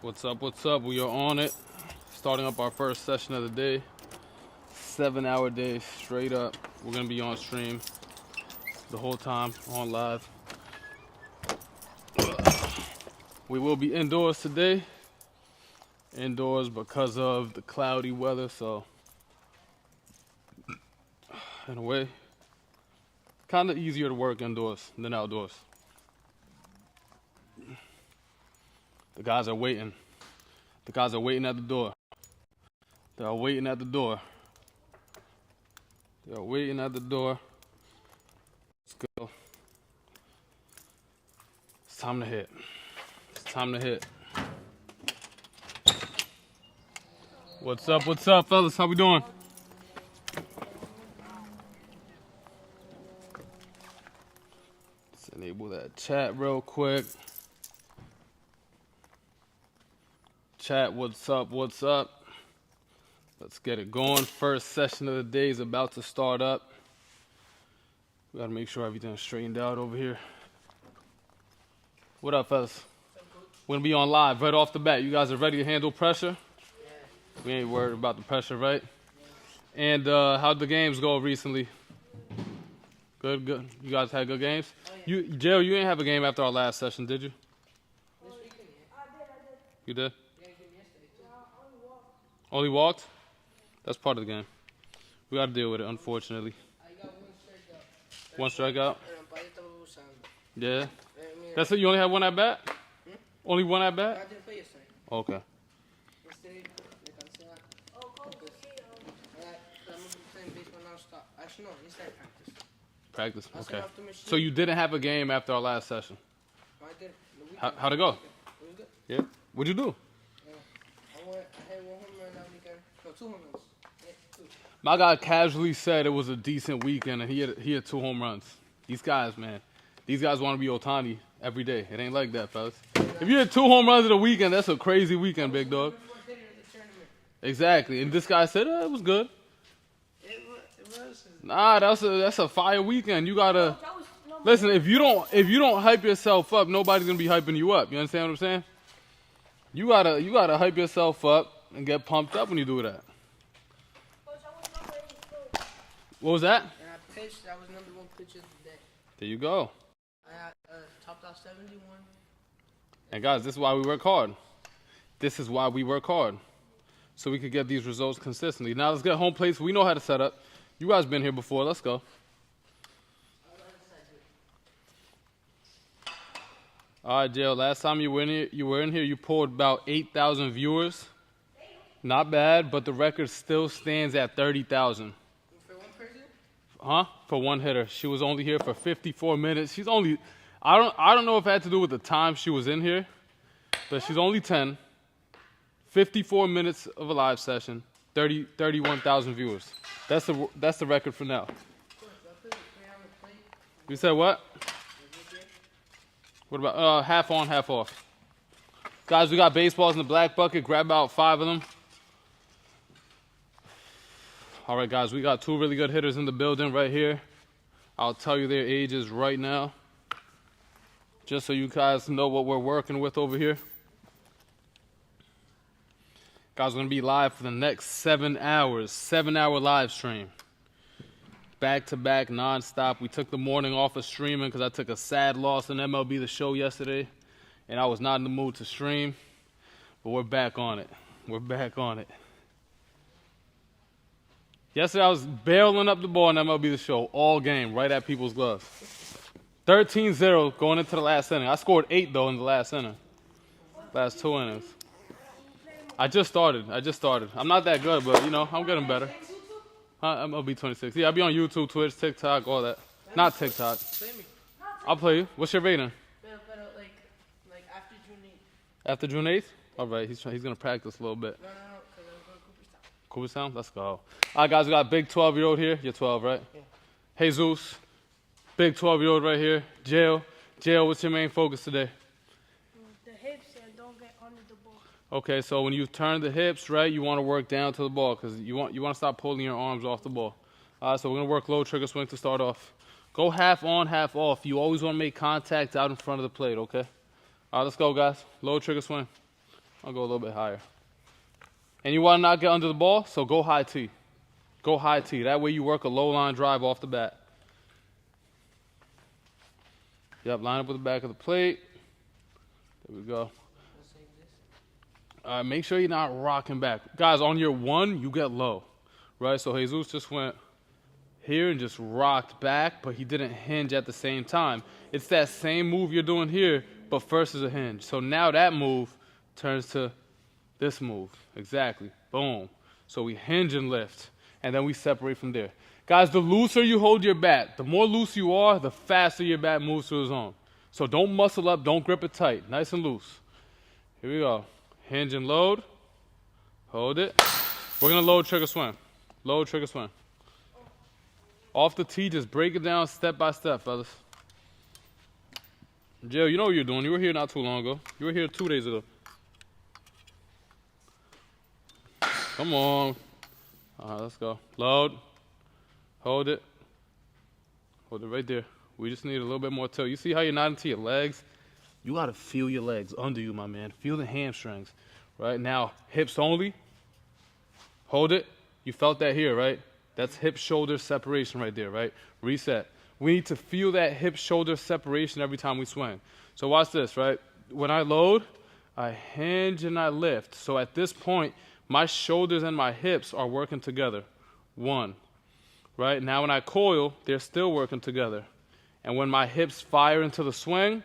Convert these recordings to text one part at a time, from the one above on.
What's up? What's up? We are on it. Starting up our first session of the day. 7-hour day straight up. We're going to be on stream the whole time, on live. We will be indoors today. Indoors because of the cloudy weather, so in a way, kind of easier to work indoors than outdoors. The guys are waiting. The guys are waiting at the door. They are waiting at the door. They are waiting at the door. Let's go. It's time to hit. It's time to hit. What's up, fellas? How we doing? Let's enable that chat real quick. Chat, what's up, what's up? Let's get it going. First session of the day is about to start up. We gotta make sure everything's straightened out over here. What up, fellas? We're gonna be on live right off the bat. You guys are ready to handle pressure? Yeah. We ain't worried about the pressure, right? Yeah. And how'd the games go recently? Good, good. You guys had good games? Oh, yeah. Jill, you didn't have a game after our last session, did you? This weekend, yeah. I did. You did? Yeah, I did yesterday too. Only walked. Only walked? That's part of the game. We gotta deal with it, unfortunately. I got one strikeout. One strikeout? Yeah. That's it? You only had one at bat? Only one at bat? I didn't play yesterday. Okay. Yesterday, I'm playing baseball non-stop. Actually, no, yesterday practice. Practice, okay. So you didn't have a game after our last session? I did. How'd it go? It was good. Yeah? What'd you do? I had 1 home run that weekend. No, 2 home runs. Yeah, 2. My guy casually said it was a decent weekend, and he had 2 home runs. These guys, man. These guys want to be Ohtani every day. It ain't like that, fellas. If you had 2 home runs in a weekend, that's a crazy weekend, big dog. Exactly. And this guy said, it was good. It was. Nah, that's a fire weekend. You gotta listen. If you don't hype yourself up, nobody's gonna be hyping you up. You understand what I'm saying? You gotta hype yourself up and get pumped up when you do that. What was that? And I pitched. That was #1 pitch of the day. There you go. I topped out 71. And guys, this is why we work hard. This is why we work hard. So we could get these results consistently. Now let's get home plates. We know how to set up. You guys been here before. Let's go. All right, Jill. Last time you were in here, you pulled about 8,000 viewers. Not bad, but the record still stands at 30,000. For one person? Huh? For one hitter. She was only here for 54 minutes. She's only, I don't know if it had to do with the time she was in here, but she's only 10. 54 minutes of a live session, 31,000 viewers. That's the record for now. You said what? What about half on, half off? Guys, we got baseballs in the black bucket. Grab about 5 of them. All right, guys, we got 2 really good hitters in the building right here. I'll tell you their ages right now, just so you guys know what we're working with over here. Guys, we're going to be live for the next 7 hours. 7-hour live stream. Back to back, non-stop. We took the morning off of streaming because I took a sad loss in MLB The Show yesterday, and I was not in the mood to stream. But we're back on it. We're back on it. Yesterday, I was barreling up the ball in MLB The Show all game, right at people's gloves. 13-0 going into the last inning. I scored 8, though, in the last inning. Last 2 innings. I just started. I'm not that good, but, I'm getting better. MLB 26. Yeah, I'll be on YouTube, Twitch, TikTok, all that. Not TikTok. I'll play you. What's your rating? Like after June 8th. After June 8th? All right, he's going to practice a little bit. No, because I was going to Cooperstown? Let's go. All right, guys, we got a big 12-year-old here. You're 12, right? Yeah. Jesus. Big 12-year-old right here. Jail, what's your main focus today? The hips and don't get under the ball. Okay, so when you turn the hips, right, you want to work down to the ball because you want to stop pulling your arms off the ball. All right, so we're going to work low trigger swing to start off. Go half on, half off. You always want to make contact out in front of the plate, okay? All right, let's go, guys. Low trigger swing. I'll go a little bit higher. And you want to not get under the ball, so go high tee. Go high tee. That way you work a low line drive off the bat. Yep, line up with the back of the plate. There we go. All right, make sure you're not rocking back. Guys, on your one, you get low, right? So Jesus just went here and just rocked back, but he didn't hinge at the same time. It's that same move you're doing here, but first is a hinge. So now that move turns to this move. Exactly. Boom. So we hinge and lift, and then we separate from there. Guys, the looser you hold your bat, the more loose you are, the faster your bat moves to the zone. So don't muscle up, don't grip it tight. Nice and loose. Here we go. Hinge and load. Hold it. We're going to load, trigger, swing. Load, trigger, swing. Off the tee, just break it down step by step, fellas. Jill, you know what you're doing. You were here not too long ago. You were here 2 days ago. Come on. All right, let's go. Load. Hold it. Hold it right there. We just need a little bit more tilt. You see how you're not into your legs? You got to feel your legs under you, my man. Feel the hamstrings. Right now, hips only. Hold it. You felt that here, right? That's hip-shoulder separation right there, right? Reset. We need to feel that hip-shoulder separation every time we swing. So watch this, right? When I load, I hinge and I lift. So at this point, my shoulders and my hips are working together. One. Right? Now when I coil, they're still working together. And when my hips fire into the swing,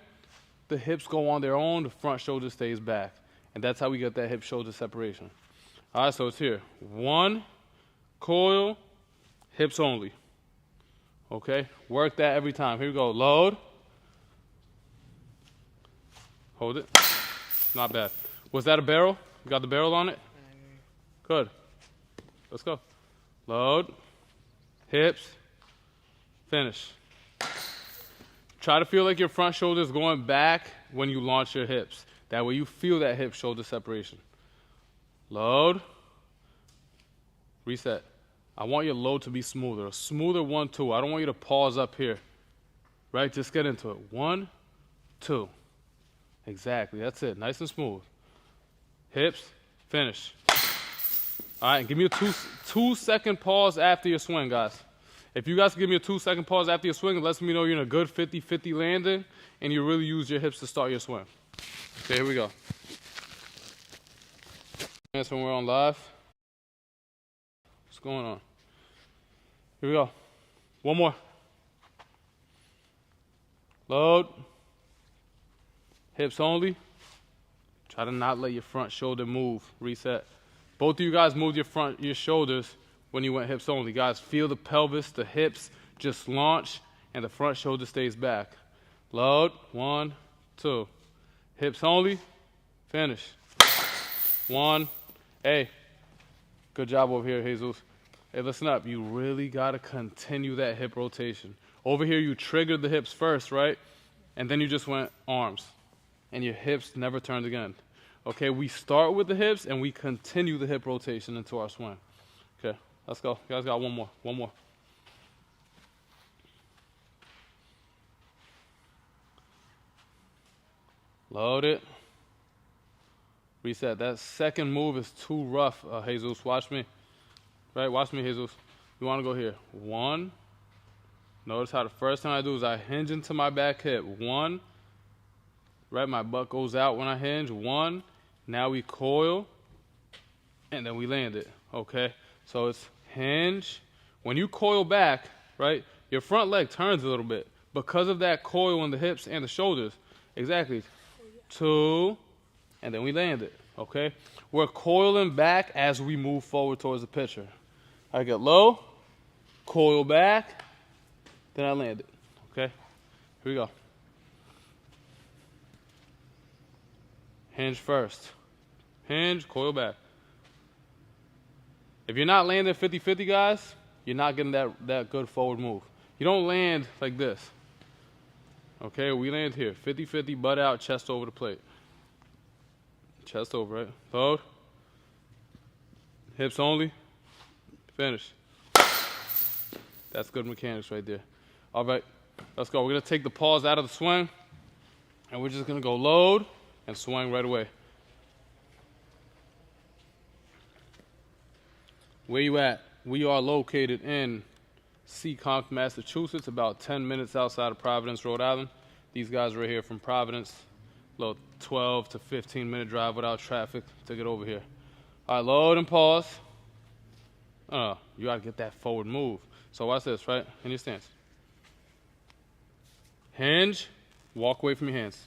the hips go on their own, the front shoulder stays back. And that's how we get that hip-shoulder separation. All right, so it's here. One, coil, hips only. Okay? Work that every time. Here we go. Load. Hold it. Not bad. Was that a barrel? You got the barrel on it? Good. Let's go. Load. Hips. Finish. Try to feel like your front shoulder is going back when you launch your hips. That way you feel that hip-shoulder separation. Load. Reset. I want your load to be smoother. A smoother 1, 2. I don't want you to pause up here. Right? Just get into it. 1, 2. Exactly. That's it. Nice and smooth. Hips. Finish. All right. Give me a 2-second pause after your swing, guys. If you guys can give me a 2-second pause after your swing, it lets me know you're in a good 50-50 landing and you really use your hips to start your swing. Okay, here we go. That's when we're on live. What's going on? Here we go. One more. Load. Hips only. Try to not let your front shoulder move. Reset. Both of you guys moved your shoulders when you went hips only. Guys, feel the pelvis, the hips just launch, and the front shoulder stays back. Load. 1, 2. Hips only. Finish. 1. Hey, good job over here, Jesus. Hey, listen up. You really got to continue that hip rotation. Over here, you triggered the hips first, right? And then you just went arms. And your hips never turned again. Okay, we start with the hips, and we continue the hip rotation into our swing. Okay, let's go. You guys got one more. One more. Load it. Reset. That second move is too rough, Jesus. Watch me. Right? Watch me, Jesus. You want to go here. 1. Notice how the first time I do is I hinge into my back hip. 1. Right? My butt goes out when I hinge. 1. Now we coil. And then we land it. Okay? So it's hinge. When you coil back, right, your front leg turns a little bit because of that coil in the hips and the shoulders. Exactly. 2. And then we land it. Okay? We're coiling back as we move forward towards the pitcher. I get low, coil back, then I land it. Okay? Here we go. Hinge first. Hinge, coil back. If you're not landing 50-50, guys, you're not getting that good forward move. You don't land like this. Okay? We land here. 50-50, butt out, chest over the plate. Chest over, right? Load. Hips only. Finish. That's good mechanics right there. All right, let's go. We're going to take the pause out of the swing, and we're just going to go load and swing right away. Where you at? We are located in Seekonk, Massachusetts, about 10 minutes outside of Providence, Rhode Island. These guys are right here from Providence. A little 12 to 15 minute drive without traffic to get over here. All right, load and pause. You gotta get that forward move. So watch this, right? In your stance. Hinge, walk away from your hands.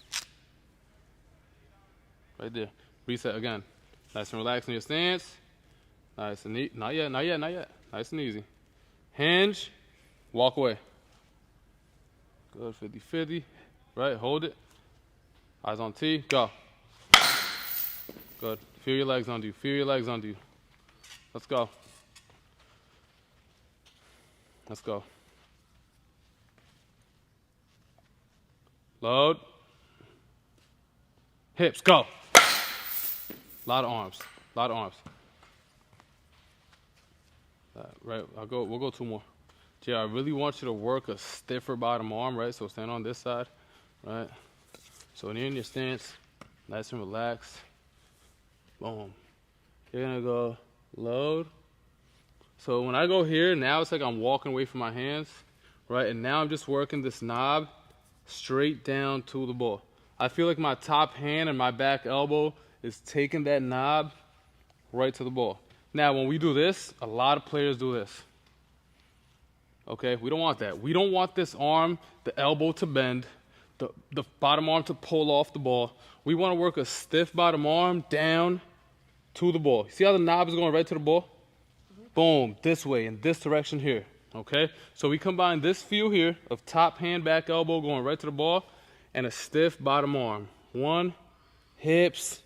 Right there. Reset again. Nice and relaxed in your stance. Nice and neat. Not yet, not yet, not yet. Nice and easy. Hinge, walk away. Good, 50-50. Right, hold it. Eyes on T, go. Good. Feel your legs under you. Feel your legs under you. Let's go. Let's go. Load. Hips, go. Lot of arms. Lot of arms. Right, we'll go 2 more. Jay, I really want you to work a stiffer bottom arm, right? So stand on this side, right? So when you're in your stance, nice and relaxed. Boom. You're gonna go load. So when I go here, now it's like I'm walking away from my hands, right? And now I'm just working this knob straight down to the ball. I feel like my top hand and my back elbow is taking that knob right to the ball. Now, when we do this, a lot of players do this. Okay, we don't want that. We don't want this arm, the elbow to bend, the bottom arm to pull off the ball. We want to work a stiff bottom arm down to the ball. See how the knob is going right to the ball? Boom, this way, in this direction here. Okay, so we combine this feel here of top hand, back elbow going right to the ball and a stiff bottom arm. 1, hips.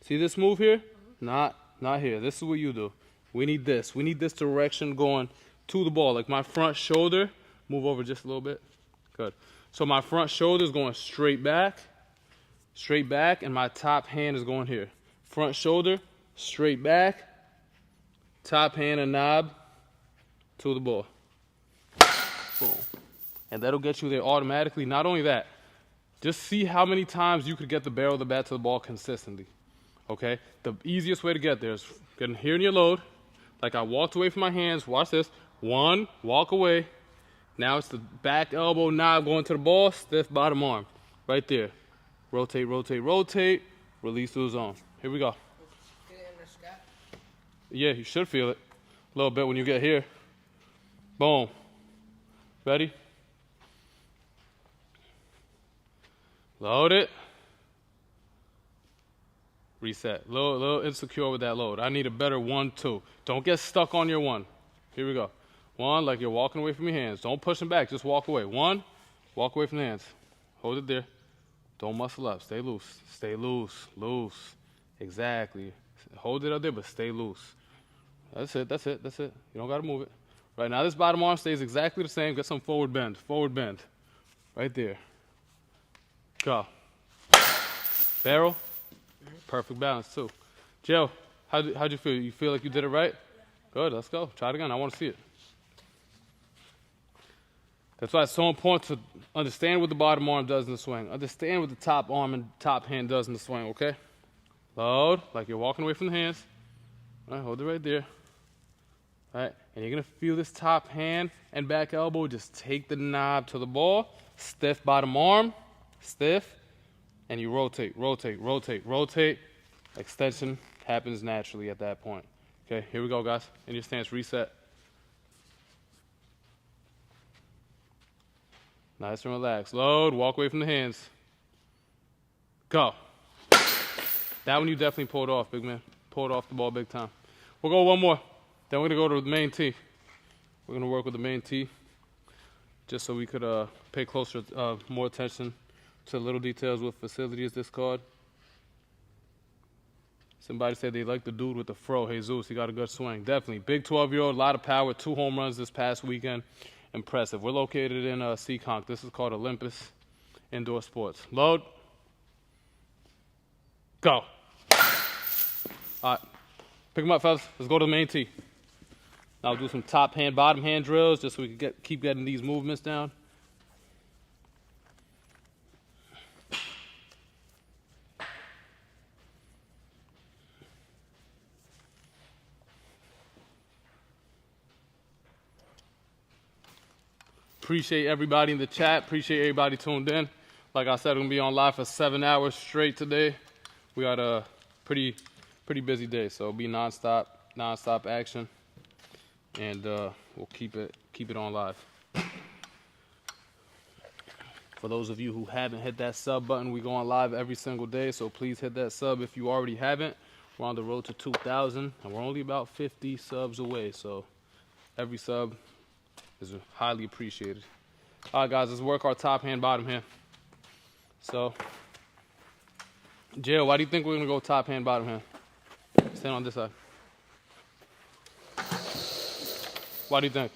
See this move here? Not here. This is what you do. We need this. We need this direction going to the ball. Like my front shoulder. Move over just a little bit. Good. So my front shoulder is going straight back, and my top hand is going here. Front shoulder, straight back, top hand and knob to the ball. Boom. And that'll get you there automatically. Not only that, just see how many times you could get the barrel of the bat to the ball consistently. Okay? The easiest way to get there is getting here in your load. Like I walked away from my hands. Watch this. 1, walk away. Now it's the back elbow knob going to the ball, stiff bottom arm. Right there. Rotate, rotate, rotate. Release to the zone. Here we go. Feel it in the scap? Yeah, you should feel it a little bit when you get here. Boom. Ready? Load it. Reset. Little insecure with that load. I need a better 1, 2. Don't get stuck on your 1. Here we go. 1, like you're walking away from your hands. Don't push them back. Just walk away. 1, walk away from the hands. Hold it there. Don't muscle up. Stay loose. Stay loose. Loose. Exactly. Hold it up there, but stay loose. That's it. That's it. That's it. You don't got to move it. Right now, this bottom arm stays exactly the same. Get some forward bend. Forward bend. Right there. Go. Barrel. Perfect balance, too. Joe, how'd you feel? You feel like you did it right? Good. Let's go. Try it again. I want to see it. That's why it's so important to understand what the bottom arm does in the swing. Understand what the top arm and top hand does in the swing, okay? Load, like you're walking away from the hands. All right, hold it right there. All right, and you're going to feel this top hand and back elbow. Just take the knob to the ball. Stiff bottom arm. Stiff. And you rotate, rotate, rotate, rotate. Extension happens naturally at that point. Okay, here we go, guys. In your stance, reset. Nice and relaxed. Load, walk away from the hands. Go. That one you definitely pulled off, big man. Pulled off the ball big time. We'll go 1 more. Then we're going to go to the main tee. We're going to work with the main tee just so we could pay more attention to the little details with facility is this card. Somebody said they like the dude with the fro, Jesus. He got a good swing. Definitely. Big 12-year-old, a lot of power, 2 home runs this past weekend. Impressive. We're located in Seekonk. This is called Olympus Indoor Sports. Load. Go. All right. Pick them up, fellas. Let's go to the main tee. Now we'll do some top hand, bottom hand drills just so we can keep getting these movements down. Appreciate everybody in the chat. Appreciate everybody tuned in. Like I said, I'm gonna be on live for 7 hours straight today. We got a pretty busy day, so it'll be non-stop action, and we'll keep it on live. For those of you who haven't hit that sub button, we go on live every single day, so please hit that sub if you already haven't. We're on the road to 2,000, and we're only about 50 subs away, so every sub is highly appreciated. All right, guys, let's work our top hand, bottom hand. So, Jail, why do you think we're going to go top hand, bottom hand? Stand on this side. Why do you think?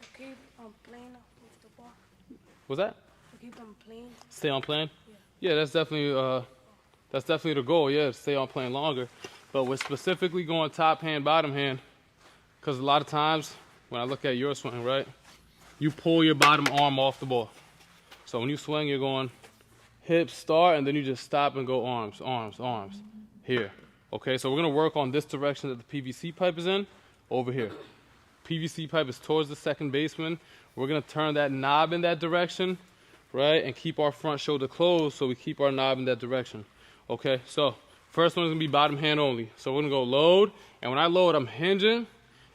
To keep playing with the ball. What's that? To keep them playing. Stay on playing? Yeah, that's definitely the goal, yeah, to stay on playing longer. But we're specifically going top hand, bottom hand, because a lot of times when I look at your swing, right, you pull your bottom arm off the ball. So when you swing, you're going hips, start, and then you just stop and go arms, arms, arms, here. Okay, so we're going to work on this direction that the PVC pipe is in, over here. PVC pipe is towards the second baseman. We're going to turn that knob in that direction, right, and keep our front shoulder closed so we keep our knob in that direction. Okay, so first one is going to be bottom hand only. So we're going to go load, and when I load, I'm hinging,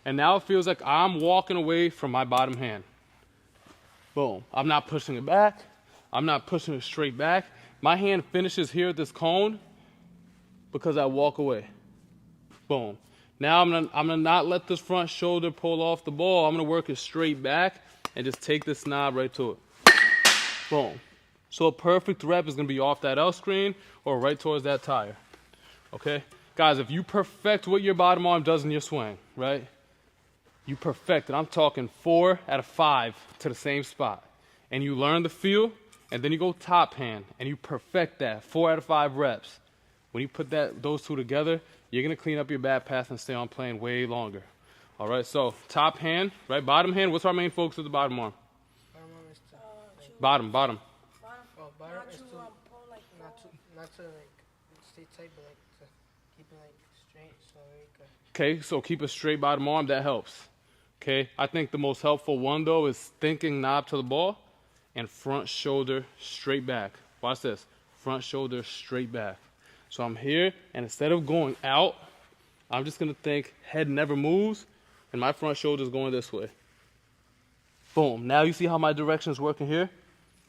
and now it feels like I'm walking away from my bottom hand. Boom. I'm not pushing it back. I'm not pushing it straight back. My hand finishes here at this cone because I walk away. Boom. Now I'm gonna not let this front shoulder pull off the ball. I'm gonna work it straight back and just take this knob right to it. Boom. So a perfect rep is gonna be off that L screen or right towards that tire. Okay? Guys, if you perfect what your bottom arm does in your swing, right? You perfect it. I'm talking 4 out of 5 to the same spot. And you learn the feel, and then you go top hand, and you perfect that 4 out of 5 reps. When you put those two together, you're going to clean up your bat path and stay on playing way longer. All right, so top hand, right? Bottom hand, what's our main focus with the bottom arm? Bottom arm is to Bottom. bottom Not is to to pull like not to like stay tight, but like to keep it like straight so you can. Okay, so keep a straight bottom arm. That helps. Okay, I think the most helpful one, though, is thinking knob to the ball and front shoulder straight back. Watch this. Front shoulder straight back. So I'm here, and instead of going out, I'm just going to think head never moves, and my front shoulder is going this way. Boom. Now you see how my direction is working here?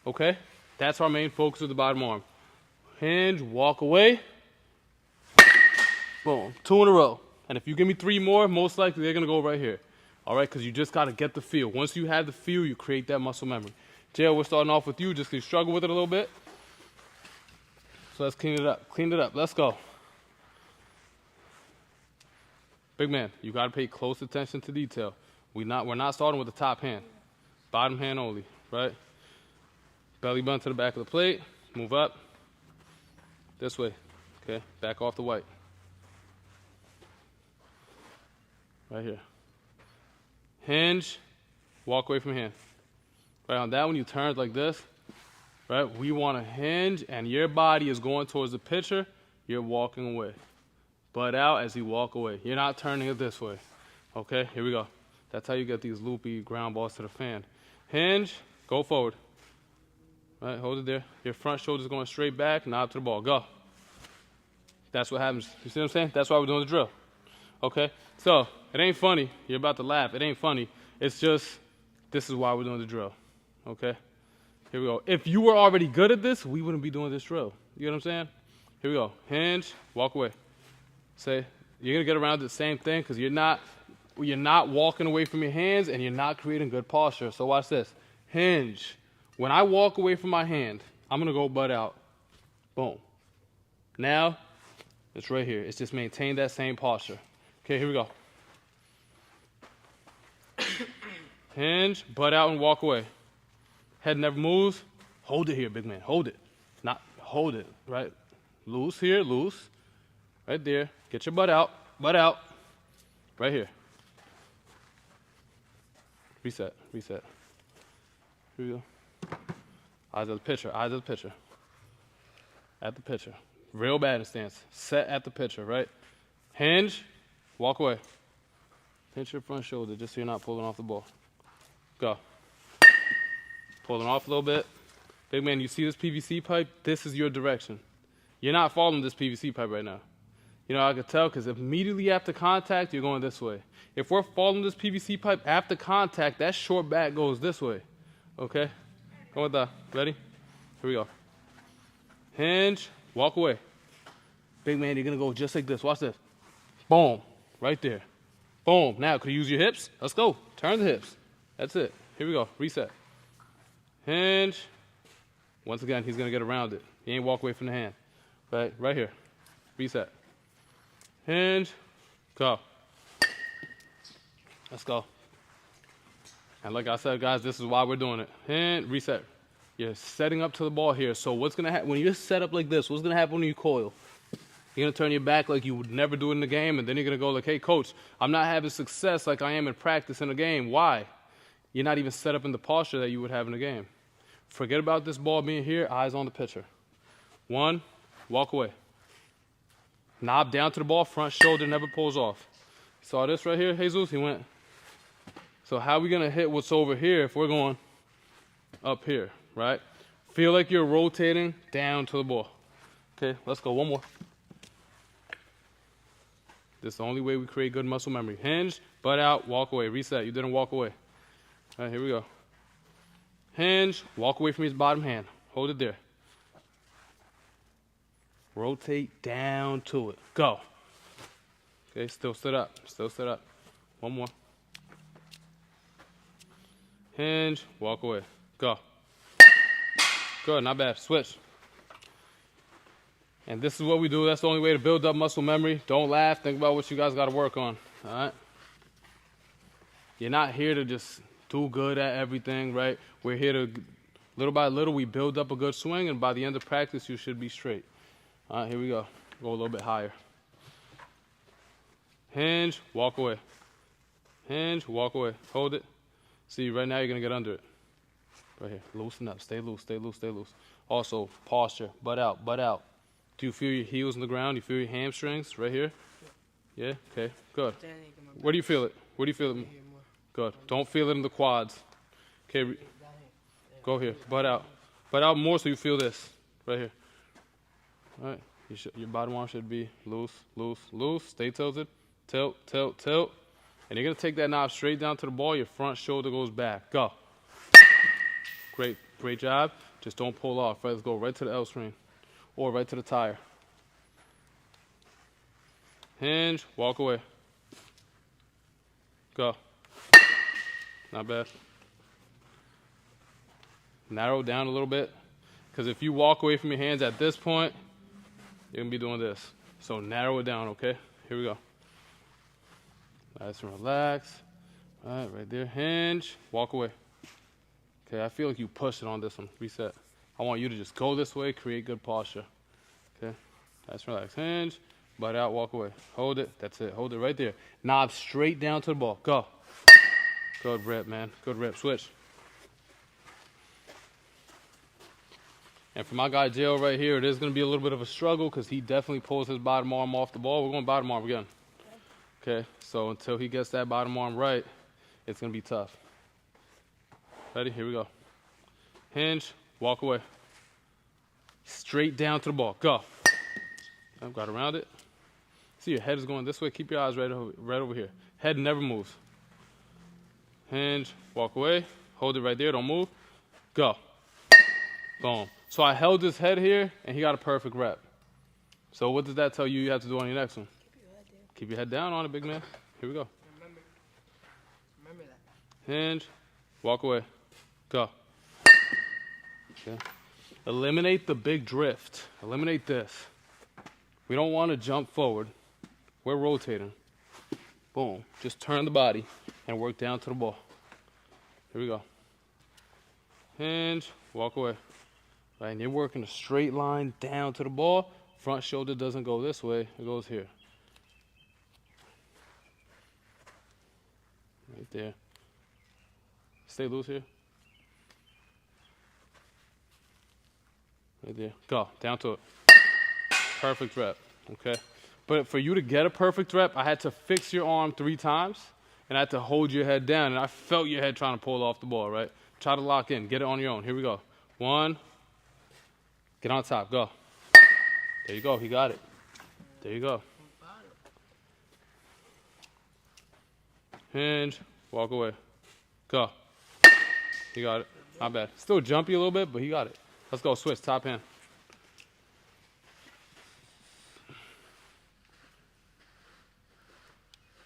Okay? That's our main focus with the bottom arm. Hinge, walk away. Boom. 2 in a row. And if you give me 3 more, most likely they're going to go right here. All right? Because you just got to get the feel. Once you have the feel, you create that muscle memory. Jail, we're starting off with you just because you struggle with it a little bit. So let's clean it up. Clean it up. Let's go. Big man, you got to pay close attention to detail. We're not starting with the top hand. Bottom hand only, right? Belly button to the back of the plate. Move up. This way. Okay? Back off the white. Right here. Hinge. Walk away from hand. Right on that one, you turn like this. Right? We want to hinge, and your body is going towards the pitcher. You're walking away. Butt out as you walk away. You're not turning it this way. Okay? Here we go. That's how you get these loopy ground balls to the fan. Hinge. Go forward. Right? Hold it there. Your front shoulder's going straight back. Knob to the ball. Go. That's what happens. You see what I'm saying? That's why we're doing the drill. Okay? So, it ain't funny. You're about to laugh. It ain't funny. It's just, this is why we're doing the drill. Okay? Here we go. If you were already good at this, we wouldn't be doing this drill. You know what I'm saying? Here we go. Hinge, walk away. Say, you're going to get around the same thing because you're not walking away from your hands and you're not creating good posture. So watch this. Hinge. When I walk away from my hand, I'm going to go butt out. Boom. Now, it's right here. It's just maintain that same posture. Okay, here we go. Hinge, butt out and walk away. Head never moves. Hold it here, big man. Hold it. Not hold it, right? Loose here, loose. Right there. Get your butt out. Butt out. Right here. Reset. Reset. Here we go. Eyes of the pitcher. Eyes of the pitcher. At the pitcher. Real batting stance. Set at the pitcher, right? Hinge. Walk away. Pinch your front shoulder just so you're not pulling off the ball. Go. Pulling off a little bit. Big man, you see this PVC pipe? This is your direction. You're not following this PVC pipe right now. You know, I could tell because immediately after contact, you're going this way. If we're following this PVC pipe after contact, that short back goes this way. Okay? Go with that. Ready? Here we go. Hinge, walk away. Big man, you're going to go just like this. Watch this. Boom. Right there. Boom. Now, could you use your hips? Let's go. Turn the hips. That's it. Here we go. Reset. Hinge. Once again, he's going to get around it. He ain't walk away from the hand. Right here. Reset. Hinge. Go. Let's go. And like I said, guys, this is why we're doing it. Hinge. Reset. You're setting up to the ball here. So what's going to happen when you're set up like this? What's going to happen when you coil? You're going to turn your back like you would never do it in the game, and then you're going to go like, hey, coach, I'm not having success like I am in practice in a game. Why? You're not even set up in the posture that you would have in a game. Forget about this ball being here, eyes on the pitcher. 1, walk away. Knob down to the ball, front shoulder never pulls off. Saw this right here, Jesus? He went. So how are we going to hit what's over here if we're going up here, right? Feel like you're rotating down to the ball. Okay, let's go. One more. This is the only way we create good muscle memory. Hinge, butt out, walk away. Reset. You didn't walk away. All right, here we go. Hinge, walk away from his bottom hand. Hold it there. Rotate down to it. Go. Okay, still sit up. Still sit up. One more. Hinge, walk away. Go. Good, not bad. Switch. And this is what we do. That's the only way to build up muscle memory. Don't laugh. Think about what you guys got to work on. All right? You're not here to just do good at everything, right? We're here to, little by little, we build up a good swing, and by the end of practice, you should be straight. All right, here we go. Go a little bit higher. Hinge, walk away. Hinge, walk away. Hold it. See, right now you're going to get under it. Right here. Loosen up. Stay loose, stay loose, stay loose. Also, posture. Butt out, butt out. Do you feel your heels on the ground? You feel your hamstrings right here? Yeah? Okay, good. Where do you feel it? Where do you feel it? Good. Don't feel it in the quads. Okay, go here. Butt out. Butt out more so you feel this. Right here. All right. Your bottom arm should be loose, loose, loose. Stay tilted. Tilt, tilt, tilt. And you're going to take that knob straight down to the ball. Your front shoulder goes back. Go. Great. Great job. Just don't pull off. Right, let's go right to the L string. Or right to the tire. Hinge. Walk away. Go. Not bad. Narrow down a little bit. Because if you walk away from your hands at this point, you're going to be doing this. So narrow it down, okay? Here we go. Nice and relax. All right, right there. Hinge. Walk away. Okay, I feel like you pushed it on this one. Reset. I want you to just go this way, create good posture. Okay? Nice and relax. Hinge. Butt out, walk away. Hold it. That's it. Hold it right there. Knob straight down to the ball. Go. Good rip, man. Good rip. Switch. And for my guy, Jill, right here, it is going to be a little bit of a struggle because he definitely pulls his bottom arm off the ball. We're going bottom arm again. Okay? So until he gets that bottom arm right, it's going to be tough. Ready? Here we go. Hinge. Walk away. Straight down to the ball. Go. I've got around it. See, your head is going this way. Keep your eyes right over here. Head never moves. Hinge. Walk away. Hold it right there. Don't move. Go. Boom. So I held his head here, and he got a perfect rep. So what does that tell you have to do on your next one? Keep your head down on it, big man. Here we go. Remember that. Hinge. Walk away. Go. Okay. Eliminate the big drift. Eliminate this. We don't want to jump forward. We're rotating. Boom. Just turn the body and work down to the ball. Here we go. Hinge. Walk away. Right, and you're working a straight line down to the ball. Front shoulder doesn't go this way. It goes here. Right there. Stay loose here. Right there. Go. Down to it. Perfect rep. Okay? But for you to get a perfect rep, I had to fix your arm 3 times, and I had to hold your head down, and I felt your head trying to pull off the ball, right? Try to lock in. Get it on your own. Here we go. 1. Get on top. Go. There you go. He got it. There you go. Hinge. Walk away. Go. He got it. Not bad. Still jumpy a little bit, but he got it. Let's go. Switch. Top hand.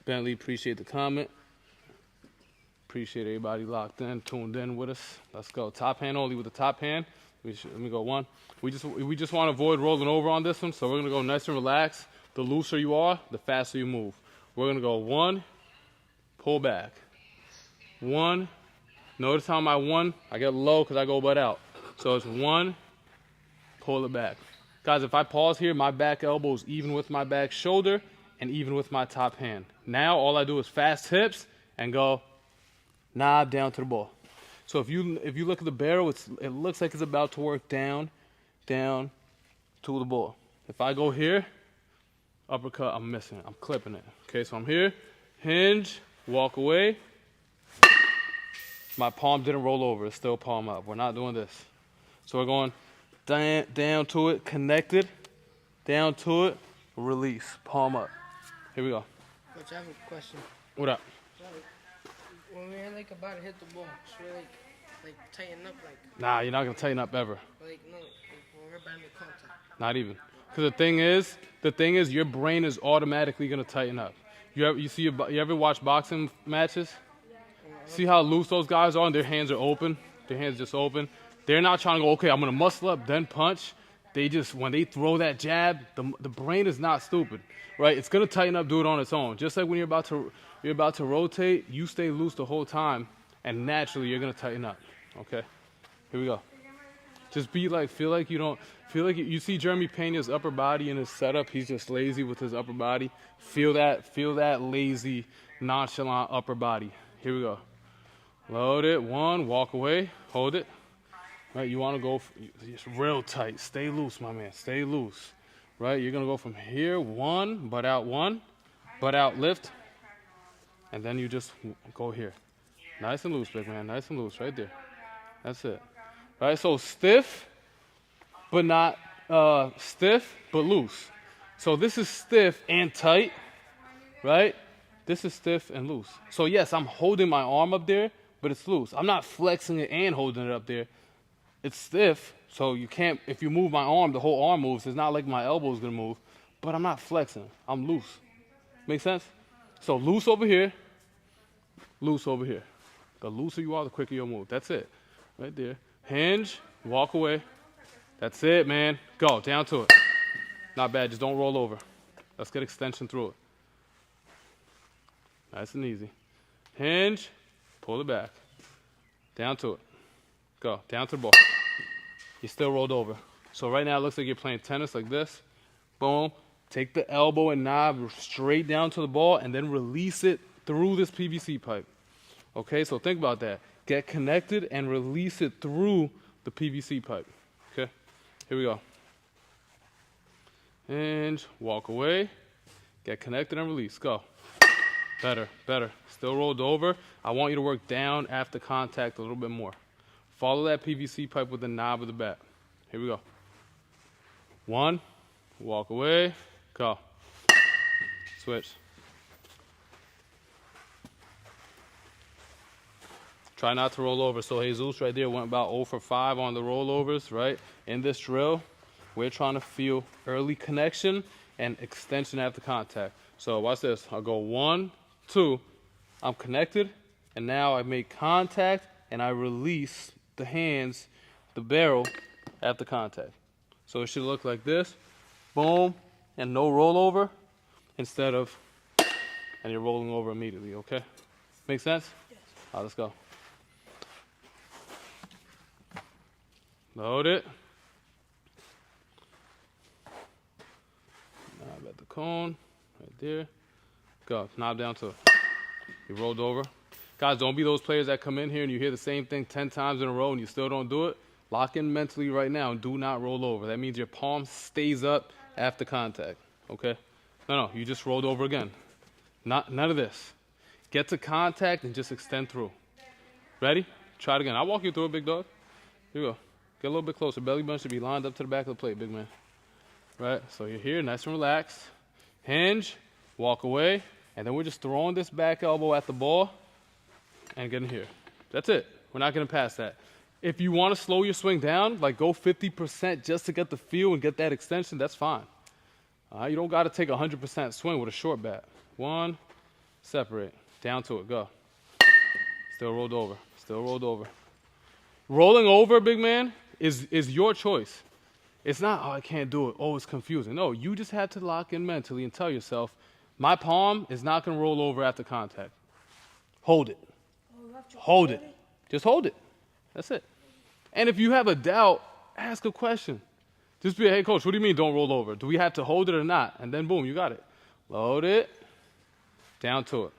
Bentley, appreciate the comment. Appreciate everybody locked in, tuned in with us. Let's go. Top hand only with the top hand. Let me go 1. We just want to avoid rolling over on this one, so we're going to go nice and relaxed. The looser you are, the faster you move. We're going to go 1, pull back. 1. Notice how my 1, I get low because I go butt out. So it's 1, pull it back. Guys, if I pause here, my back elbow is even with my back shoulder and even with my top hand. Now all I do is fast hips and go knob down to the ball. So if you look at the barrel, it looks like it's about to work down to the ball. If I go here, uppercut, I'm missing it. I'm clipping it. Okay, so I'm here, hinge, walk away. My palm didn't roll over. It's still palm up. We're not doing this. So we're going down to it, connected, down to it, release, palm up. Here we go. Coach, I have a question. What up? When we're like about to hit the ball, should we like tighten up like? Nah, you're not gonna tighten up ever. Like no, like when we're about to make contact. Not even. Because the thing is, your brain is automatically gonna tighten up. You ever watch boxing matches? See how loose those guys are, and their hands are open. Their hands just open. They're not trying to go, okay, I'm gonna muscle up, then punch. They just, when they throw that jab, the brain is not stupid, right? It's gonna tighten up, do it on its own. Just like when you're about to rotate, you stay loose the whole time, and naturally you're gonna tighten up. Okay, here we go. Just feel like you see Jeremy Pena's upper body in his setup. He's just lazy with his upper body. Feel that lazy, nonchalant upper body. Here we go. Load it. 1, walk away, hold it. Right, you want to go just real tight. Stay loose, my man. Stay loose. Right, you're gonna go from here. 1, butt out, lift, and then you just go here. Nice and loose, big man. Nice and loose, right there. That's it. Right, so stiff, but not stiff, but loose. So this is stiff and tight, right? This is stiff and loose. So yes, I'm holding my arm up there, but it's loose. I'm not flexing it and holding it up there. It's stiff, so you can't, if you move my arm, the whole arm moves. It's not like my elbow is gonna move, but I'm not flexing. I'm loose. Make sense? So loose over here, loose over here. The looser you are, the quicker you'll move. That's it, right there. Hinge, walk away. That's it, man. Go, down to it. Not bad, just don't roll over. Let's get extension through it. Nice and easy. Hinge, pull it back. Down to it. Go, down to the ball. You still rolled over. So right now it looks like you're playing tennis like this. Boom. Take the elbow and knob straight down to the ball and then release it through this PVC pipe. Okay, so think about that. Get connected and release it through the PVC pipe. Okay, here we go. And walk away. Get connected and release. Go. Better, better. Still rolled over. I want you to work down after contact a little bit more. Follow that PVC pipe with the knob of the bat. Here we go. 1, walk away, go. Switch. Try not to roll over. So Jesus right there went about 0 for 5 on the rollovers, right? In this drill, we're trying to feel early connection and extension after contact. So watch this. I'll go 1, 2. I'm connected, and now I make contact, and I release the hands, the barrel, after contact. So it should look like this. Boom, and no rollover instead of, and you're rolling over immediately, okay? Make sense? Yes. All right, let's go. Load it. Knob at the cone, right there. Go, knob down to it. You rolled over. Guys, don't be those players that come in here and you hear the same thing 10 times in a row and you still don't do it. Lock in mentally right now and do not roll over. That means your palm stays up after contact, okay? No, you just rolled over again. None of this. Get to contact and just extend through. Ready? Try it again. I'll walk you through it, big dog. Here we go. Get a little bit closer. Belly button should be lined up to the back of the plate, big man. Right? So you're here, nice and relaxed. Hinge, walk away, and then we're just throwing this back elbow at the ball and getting here. That's it. We're not getting past that. If you want to slow your swing down, like go 50% just to get the feel and get that extension, that's fine. You don't got to take 100% swing with a short bat. 1, separate, down to it, go. Still rolled over, still rolled over. Rolling over, big man, is your choice. It's not, oh, I can't do it. Oh, it's confusing. No, you just have to lock in mentally and tell yourself, my palm is not going to roll over after contact. Hold it. Hold it. Just hold it. That's it. And if you have a doubt, ask a question. Just be, hey, coach, what do you mean don't roll over? Do we have to hold it or not? And then, boom, you got it. Load it. Down to it.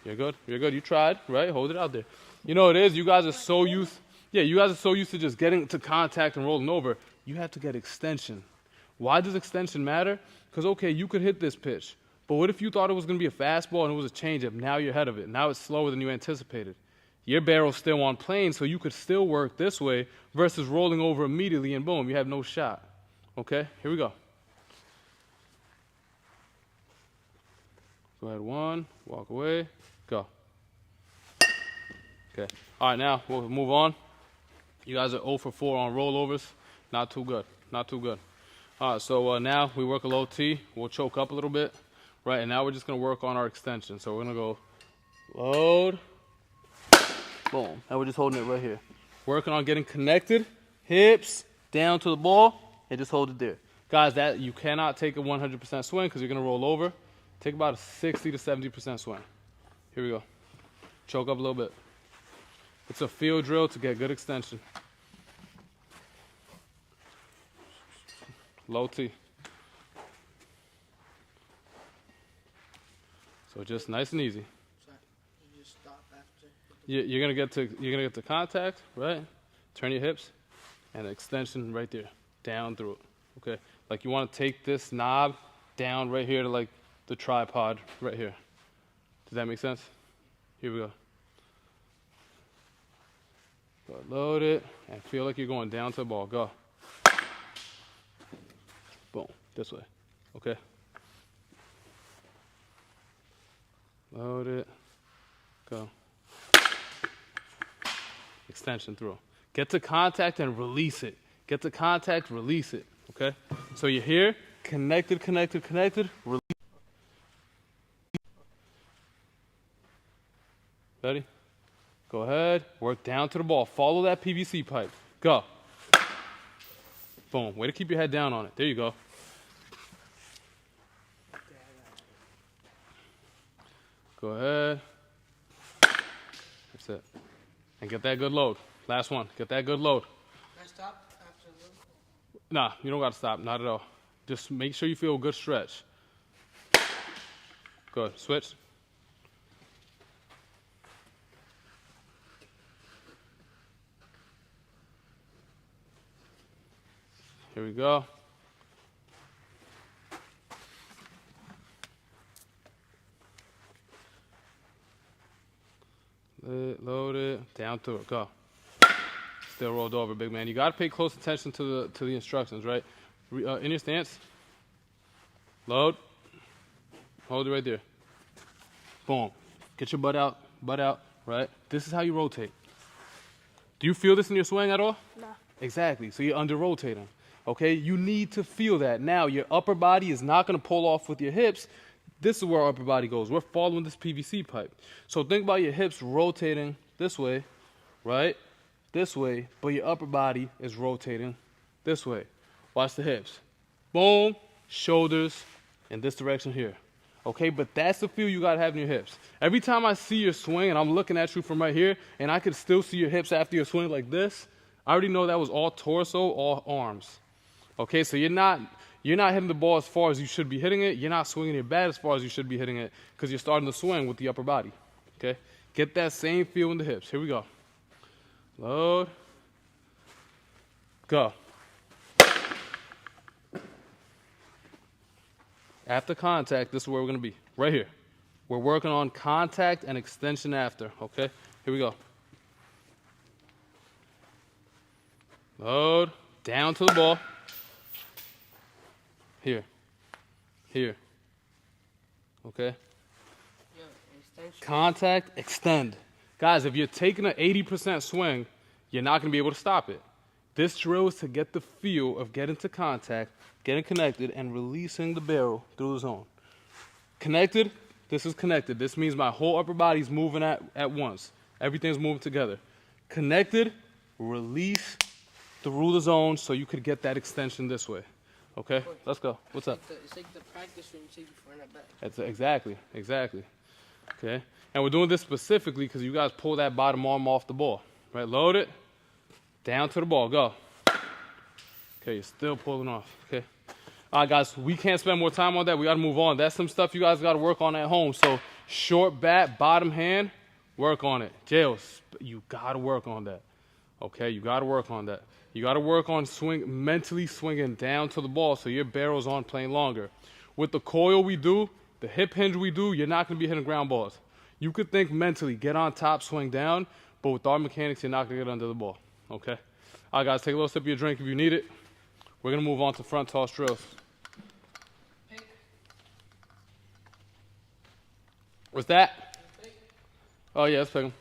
You're good. You're good. You tried, right? Hold it out there. You know what it is? You guys are so used. Yeah, you guys are so used to just getting to contact and rolling over. You have to get extension. Why does extension matter? Because, okay, you could hit this pitch. But what if you thought it was going to be a fastball and it was a changeup? Now you're ahead of it. Now it's slower than you anticipated. Your barrel's still on plane, so you could still work this way versus rolling over immediately and boom, you have no shot. Okay, here we go. Go ahead, 1, walk away, go. Okay, all right, now we'll move on. You guys are 0 for 4 on rollovers. Not too good, not too good. All right, so now we work a low T. We'll choke up a little bit, right? And now we're just going to work on our extension. So we're going to go load, boom. Now we're just holding it right here. Working on getting connected, hips down to the ball, and just hold it there. Guys, that you cannot take a 100% swing because you're going to roll over. Take about a 60 to 70% swing. Here we go. Choke up a little bit. It's a field drill to get good extension. Low T. So just nice and easy. So you just stop after. You're gonna get to contact, right? Turn your hips, and extension right there, down through it. Okay, like you want to take this knob down right here to like the tripod right here. Does that make sense? Here we go. Go load it and feel like you're going down to the ball. Go. Boom. This way. Okay. Load it. Go. Extension through. Get to contact and release it. Get to contact, release it. Okay? So you're here, connected, release. Ready? Go ahead, work down to the ball. Follow that PVC pipe. Go. Boom. Way to keep your head down on it. There you go. Go ahead. That's it. And get that good load. Last one. Get that good load. Can I stop after a little? Nah, you don't got to stop. Not at all. Just make sure you feel a good stretch. Good. Switch. Here we go. Load it, down to it, go. Still rolled over, big man. You got to pay close attention to the instructions, right? In your stance, load, hold it right there. Boom. Get your butt out, right? This is how you rotate. Do you feel this in your swing at all? No. Exactly, so you're under rotating. Okay, you need to feel that. Now, your upper body is not going to pull off with your hips. This is where our upper body goes. We're following this PVC pipe. So think about your hips rotating this way, right? This way, but your upper body is rotating this way. Watch the hips. Boom, shoulders in this direction here. Okay, but that's the feel you got to have in your hips. Every time I see your swing and I'm looking at you from right here and I can still see your hips after your swing like this, I already know that was all torso, all arms. Okay, so you're not hitting the ball as far as you should be hitting it. You're not swinging your bat as far as you should be hitting it because you're starting to swing with the upper body. Okay, get that same feel in the hips. Here we go. Load. Go. After contact, this is where we're going to be. Right here. We're working on contact and extension after. Okay, here we go. Load. Down to the ball. Here. Here. Okay? Yeah, extension. Contact, extend. Guys, if you're taking an 80% swing, you're not going to be able to stop it. This drill is to get the feel of getting to contact, getting connected, and releasing the barrel through the zone. Connected, this is connected. This means my whole upper body's moving at once. Everything's moving together. Connected, release through the zone so you could get that extension this way. Okay, let's go. What's up? It's like the practice when you take your front and back. That's exactly. Okay, and we're doing this specifically because you guys pull that bottom arm off the ball. Right, load it, down to the ball, go. Okay, you're still pulling off, okay. All right, guys, we can't spend more time on that. We got to move on. That's some stuff you guys got to work on at home. So short bat, bottom hand, work on it. Jails, you got to work on that, okay? You got to work on that. You got to work on mentally swinging down to the ball so your barrel's on playing longer. With the coil we do, the hip hinge we do, you're not going to be hitting ground balls. You could think mentally, get on top, swing down, but with our mechanics, you're not going to get under the ball, okay? All right, guys, take a little sip of your drink if you need it. We're going to move on to front toss drills. What's that? Oh, yeah, let's pick 'em.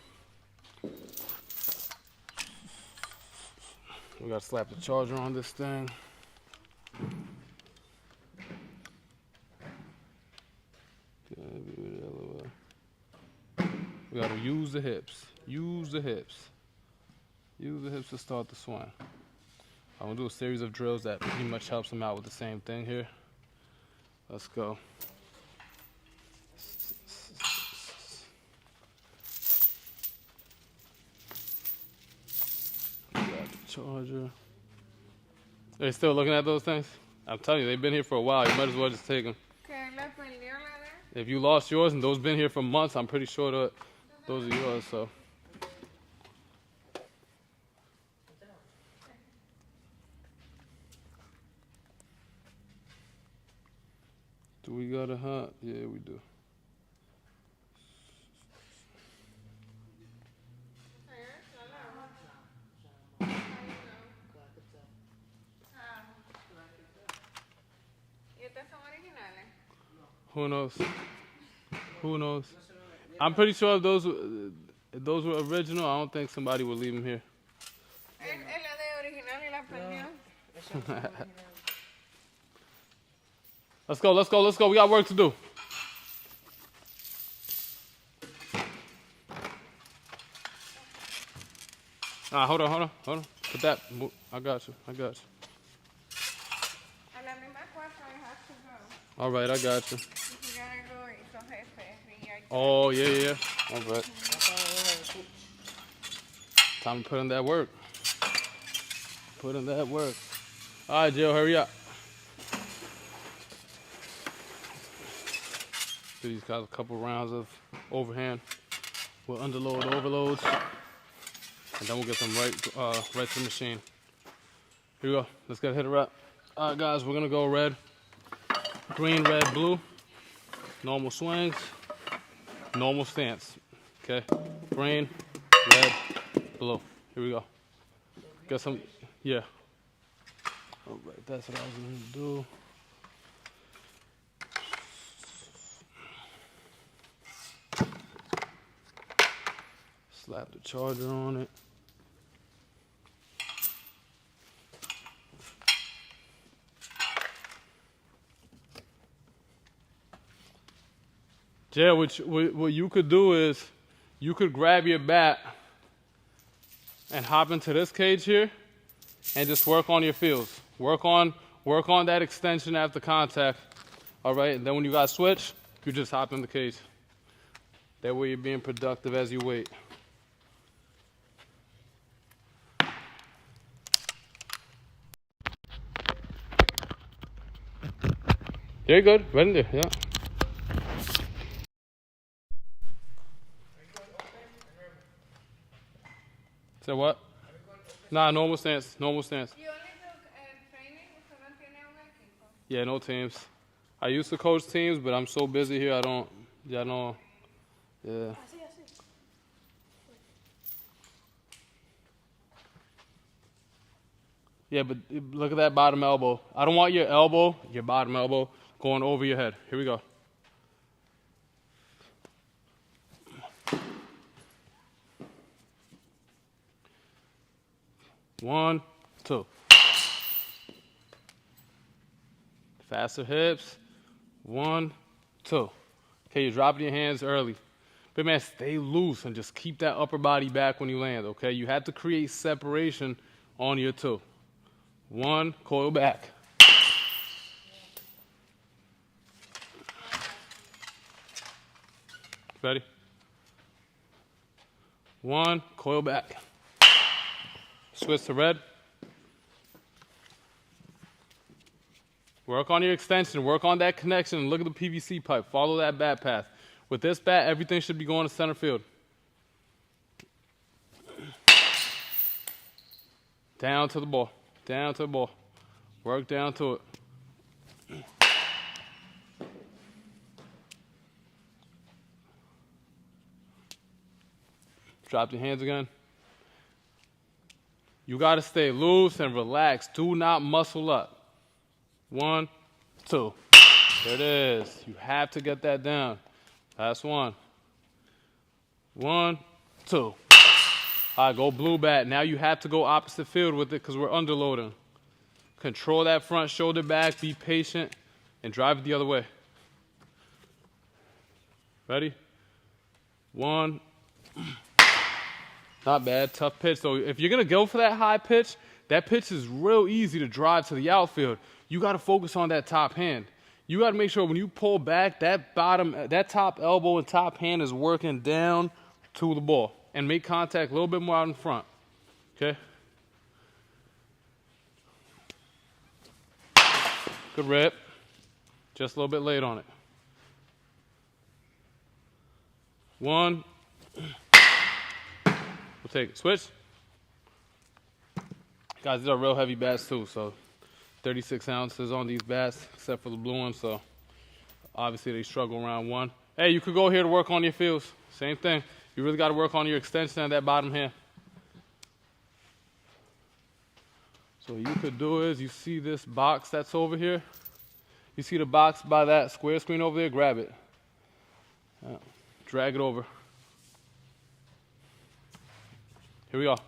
We got to slap the charger on this thing. We got to use the hips. Use the hips. Use the hips to start the swing. I'm going to do a series of drills that pretty much helps them out with the same thing here. Let's go. Got the charger. They still looking at those things? I'm telling you, they've been here for a while. You might as well just take them. If you lost yours and those been here for months, I'm pretty sure that those are yours, so. Do we got a hunt? Yeah, we do. Who knows? Who knows? I'm pretty sure if those were original, I don't think somebody would leave them here. Let's go, let's go, let's go. We got work to do. Hold on. Put that. I got you. All right, I got you. Oh, yeah. All right. Time to put in that work. All right, Jill, hurry up. Do these guys a couple rounds of overhand. We'll underload overloads. And then we'll get them right to the machine. Here we go. Let's get hit a wrap. All right, guys, we're going to go red. Green, red, blue. Normal swings. Normal stance. Okay? Green, red, blue. Here we go. Got some, yeah. All right, that's what I was going to do. Slap the charger on it. Jay, what you could do is you could grab your bat and hop into this cage here and just work on your feels. Work on that extension after contact. All right, and then when you guys switch, you just hop in the cage. That way you're being productive as you wait. Very good. Right in there, yeah. Say what? Nah, normal stance. You only do training because no tiene un equipo. Yeah, no teams. I used to coach teams, but I'm so busy here, yeah. Así. Yeah, but look at that bottom elbow. I don't want your elbow, your bottom elbow, going over your head. Here we go. One, two. Faster hips. One, two. Okay, you're dropping your hands early. But man, stay loose and just keep that upper body back when you land, okay? You have to create separation on your two. One, coil back. Ready? One, coil back. Switch to red. Work on your extension. Work on that connection. Look at the PVC pipe. Follow that bat path. With this bat, everything should be going to center field. Down to the ball. Down to the ball. Work down to it. Drop your hands again. You got to stay loose and relaxed. Do not muscle up. One, two. There it is. You have to get that down. Last one. One, two. All right, go blue bat. Now you have to go opposite field with it because we're underloading. Control that front shoulder back. Be patient and drive it the other way. Ready? One. Not bad. Tough pitch. So if you're going to go for that high pitch, that pitch is real easy to drive to the outfield. You got to focus on that top hand. You got to make sure when you pull back, that top elbow and top hand is working down to the ball. And make contact a little bit more out in front. Okay? Good rip. Just a little bit late on it. One. We'll take it. Switch. Guys, these are real heavy bats too, so 36 ounces on these bats, except for the blue one, so obviously they struggle around one. Hey, you could go here to work on your feels. Same thing. You really got to work on your extension of that bottom hand. So what you could do is, you see this box that's over here? You see the box by that square screen over there? Grab it. Yeah. Drag it over. Here we go.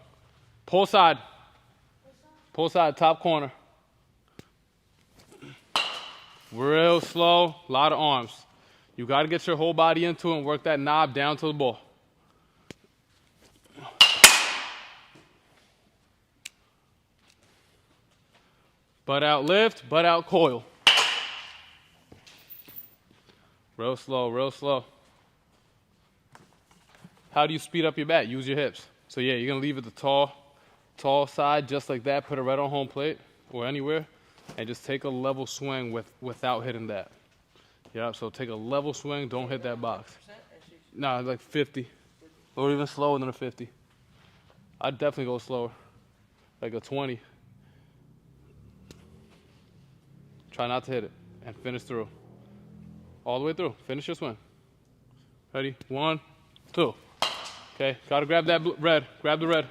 Pull side. Pull side, top corner. Real slow, a lot of arms. You got to get your whole body into it and work that knob down to the ball. Butt out lift, butt out coil. Real slow, real slow. How do you speed up your bat? Use your hips. So yeah, you're going to leave it the tall side just like that. Put it right on home plate or anywhere. And just take a level swing without hitting that. Yeah, so take a level swing. Don't hit that box. Nah, like 50. Or even slower than a 50. I'd definitely go slower. Like a 20. Try not to hit it. And finish through. All the way through. Finish your swing. Ready? One, two. Okay, gotta grab that red. Grab the red.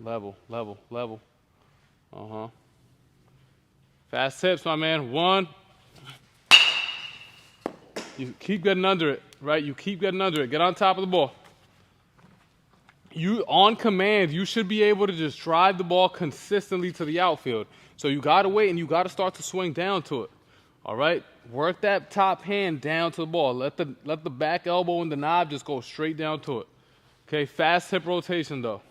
Level, level, level. Uh-huh. Fast hips, my man. One. You keep getting under it, right? You keep getting under it. Get on top of the ball. You, on command, you should be able to just drive the ball consistently to the outfield. So you got to wait and you got to start to swing down to it. All right? Work that top hand down to the ball. Let the back elbow and the knob just go straight down to it. Okay, fast hip rotation, though.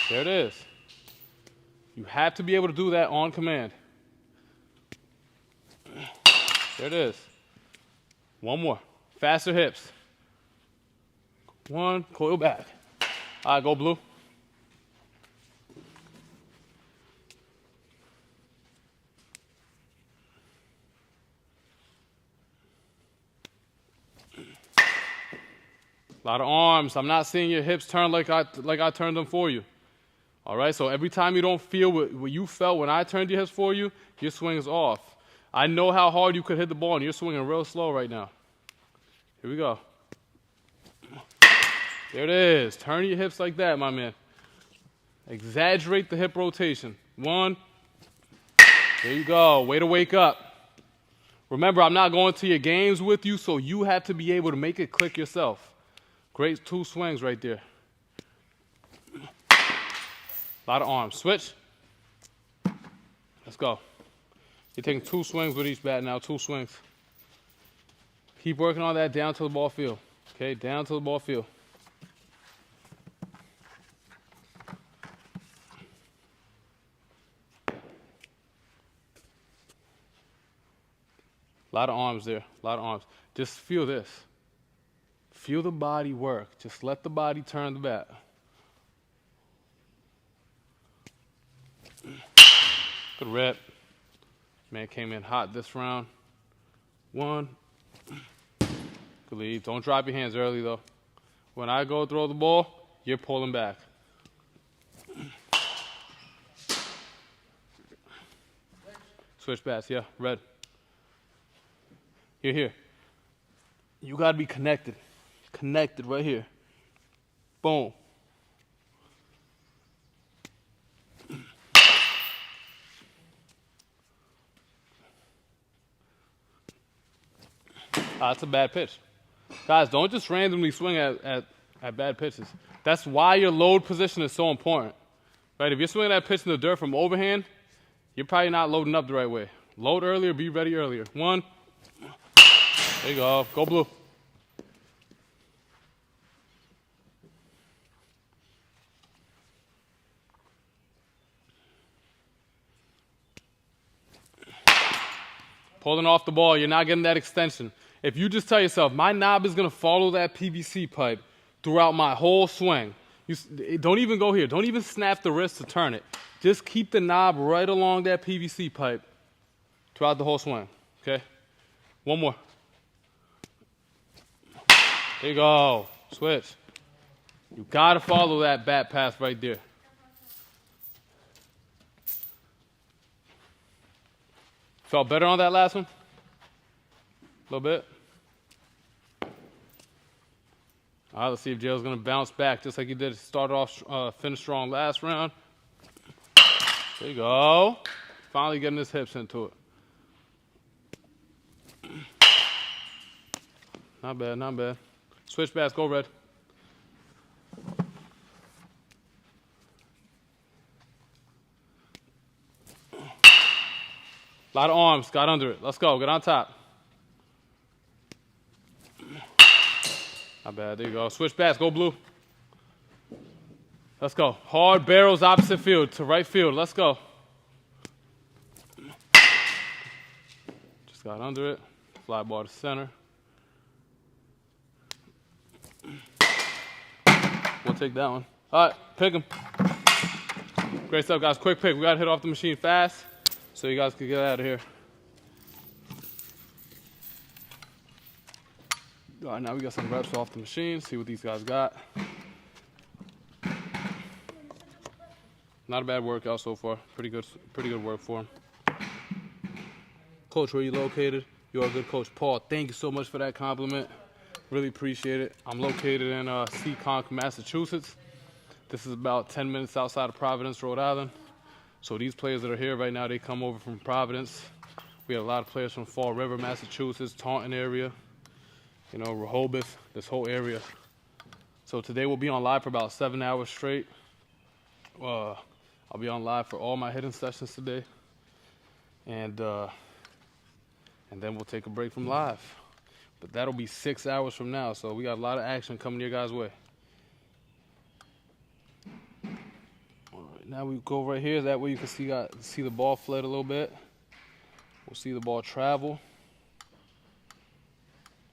There it is. You have to be able to do that on command. There it is. One more. Faster hips. One, coil back. All right, go blue. A lot of arms. I'm not seeing your hips turn like I turned them for you. All right, so every time you don't feel what you felt when I turned your hips for you, your swing is off. I know how hard you could hit the ball, and you're swinging real slow right now. Here we go. There it is. Turn your hips like that, my man. Exaggerate the hip rotation. 1. There you go. Way to wake up. Remember, I'm not going to your games with you, so you have to be able to make it click yourself. Great 2 swings right there. A lot of arms. Switch. Let's go. You're taking 2 swings with each bat now, 2 swings. Keep working on that down to the ball field. Okay, down to the ball field. A lot of arms there, a lot of arms. Just feel this. Feel the body work. Just let the body turn the bat. Good rep. Man came in hot this round. 1. Good lead. Don't drop your hands early, though. When I go throw the ball, you're pulling back. Switch bats, yeah, red. Here. You got to be connected. Connected right here. Boom. That's a bad pitch. Guys, don't just randomly swing at bad pitches. That's why your load position is so important. Right? If you're swinging that pitch in the dirt from overhand, you're probably not loading up the right way. Load earlier, be ready earlier. 1. There you go. Go blue. Pulling off the ball, you're not getting that extension. If you just tell yourself, my knob is going to follow that PVC pipe throughout my whole swing. Don't even go here. Don't even snap the wrist to turn it. Just keep the knob right along that PVC pipe throughout the whole swing. Okay? 1 more. There you go. Switch. You got to follow that bat path right there. Felt better on that last one? A little bit? All right, let's see if Jail's going to bounce back just like he did. Start off, finish strong last round. There you go. Finally getting his hips into it. Not bad, not bad. Switch bats, go red. A lot of arms, got under it. Let's go, get on top. Not bad, there you go. Switch bats, go blue. Let's go. Hard barrels opposite field to right field. Let's go. Just got under it. Fly ball to center. We'll take that one. All right, pick him. Great stuff, guys. Quick pick. We got to hit off the machine fast so you guys can get out of here. All right, now we got some reps off the machine. See what these guys got. Not a bad workout so far. Pretty good work for him. Coach, where you located? You're a good coach. Paul, thank you so much for that compliment. Really appreciate it. I'm located in Seekonk, Massachusetts. This is about 10 minutes outside of Providence, Rhode Island. So these players that are here right now, they come over from Providence. We have a lot of players from Fall River, Massachusetts, Taunton area, you know, Rehoboth, this whole area. So today we'll be on live for about 7 hours straight. I'll be on live for all my hitting sessions today. And then we'll take a break from live. But that'll be 6 hours from now, so we got a lot of action coming your guys' way. All right, now we go right here. That way you can see the ball float a little bit. We'll see the ball travel.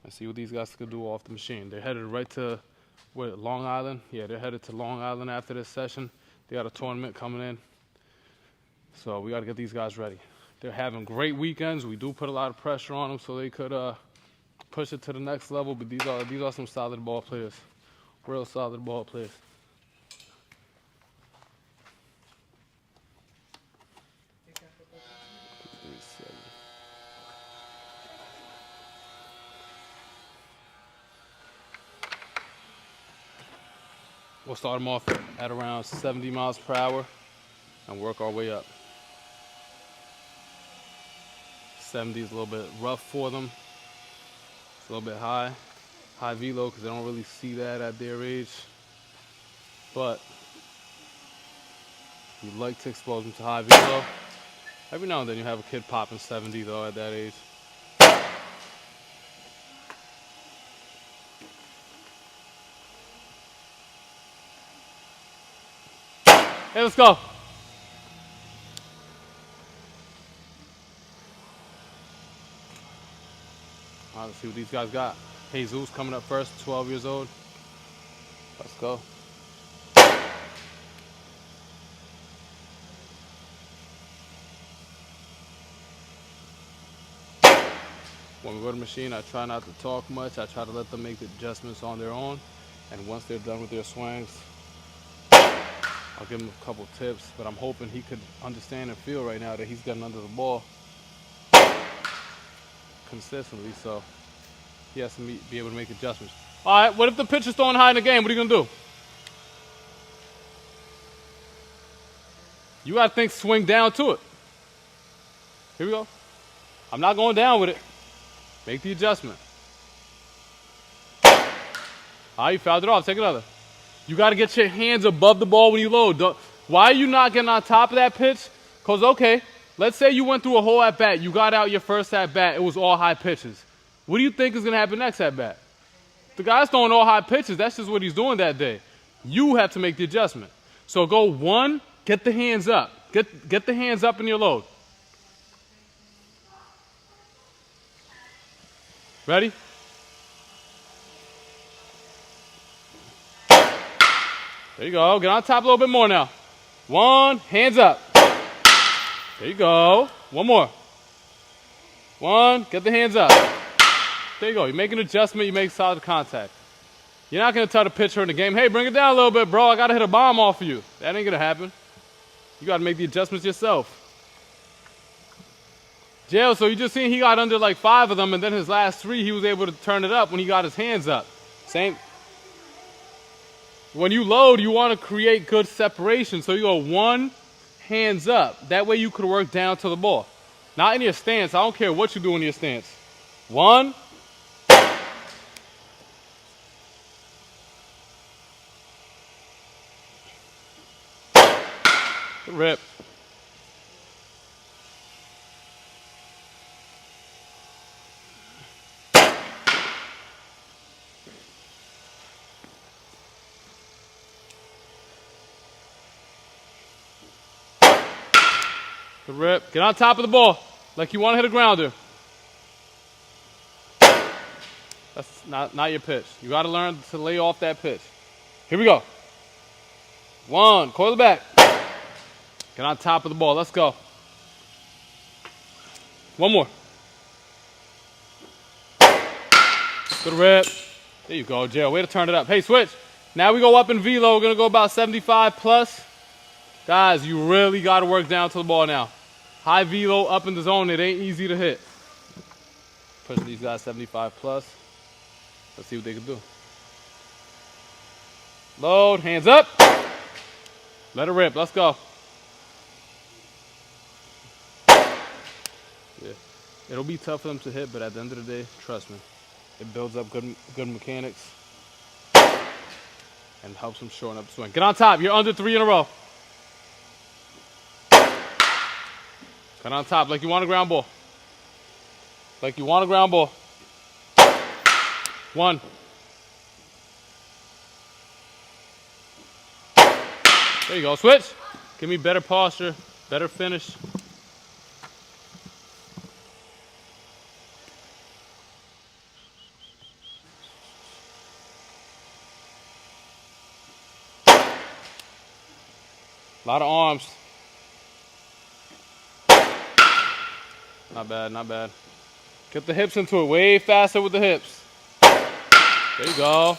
And see what these guys can do off the machine. They're headed right to Long Island. Yeah, they're headed to Long Island after this session. They got a tournament coming in. So we got to get these guys ready. They're having great weekends. We do put a lot of pressure on them so they could push it to the next level, but these are some solid ball players. Real solid ball players. We'll start them off at around 70 miles per hour and work our way up. 70 is a little bit rough for them. It's a little bit high velo because they don't really see that at their age. But you like to expose them to high velo. Every now and then you have a kid popping 70 though at that age. Hey, let's go. All right, let's see what these guys got. Jesus coming up first, 12 years old. Let's go. When we go to the machine, I try not to talk much. I try to let them make the adjustments on their own. And once they're done with their swings, I'll give him a couple tips. But I'm hoping he could understand and feel right now that he's getting under the ball consistently. So he has to be able to make adjustments. All right, what if the pitcher's throwing high in the game? What are you going to do? You got to think swing down to it. Here we go. I'm not going down with it. Make the adjustment. All right, you fouled it off. Take another. You got to get your hands above the ball when you load. Why are you not getting on top of that pitch? Because, okay, let's say you went through a whole at-bat. You got out your first at-bat. It was all high pitches. What do you think is going to happen next at-bat? The guy's throwing all high pitches. That's just what he's doing that day. You have to make the adjustment. So go one, get the hands up. Get the hands up in your load. Ready? There you go. Get on top a little bit more now. One, hands up. There you go. One more. One, get the hands up. There you go. You make an adjustment, you make solid contact. You're not going to tell the pitcher in the game, hey, bring it down a little bit, bro. I got to hit a bomb off of you. That ain't going to happen. You got to make the adjustments yourself. Jail, so you just seen he got under like 5 of them, and then his last 3, he was able to turn it up when he got his hands up. Same. When you load, you want to create good separation. So you go one, hands up. That way you could work down to the ball. Not in your stance. I don't care what you do in your stance. One. Good rip. Good rip. Get on top of the ball like you want to hit a grounder. That's not your pitch. You got to learn to lay off that pitch. Here we go. One. Coil it back. Get on top of the ball. Let's go. One more. Good rip. There you go, Jail. Way to turn it up. Hey, switch. Now we go up in velo. We're going to go about 75 plus. Guys, you really got to work down to the ball now. High velo up in the zone. It ain't easy to hit. Pushing these guys 75 plus. Let's see what they can do. Load. Hands up. Let it rip. Let's go. Yeah. It'll be tough for them to hit, but at the end of the day, trust me, it builds up good mechanics and helps them shorten up the swing. Get on top. You're under 3 in a row. Get on top like you want a ground ball. Like you want a ground ball. One. There you go. Switch. Give me better posture, better finish. A lot of arms. Not bad, not bad. Get the hips into it. Way faster with the hips. There you go.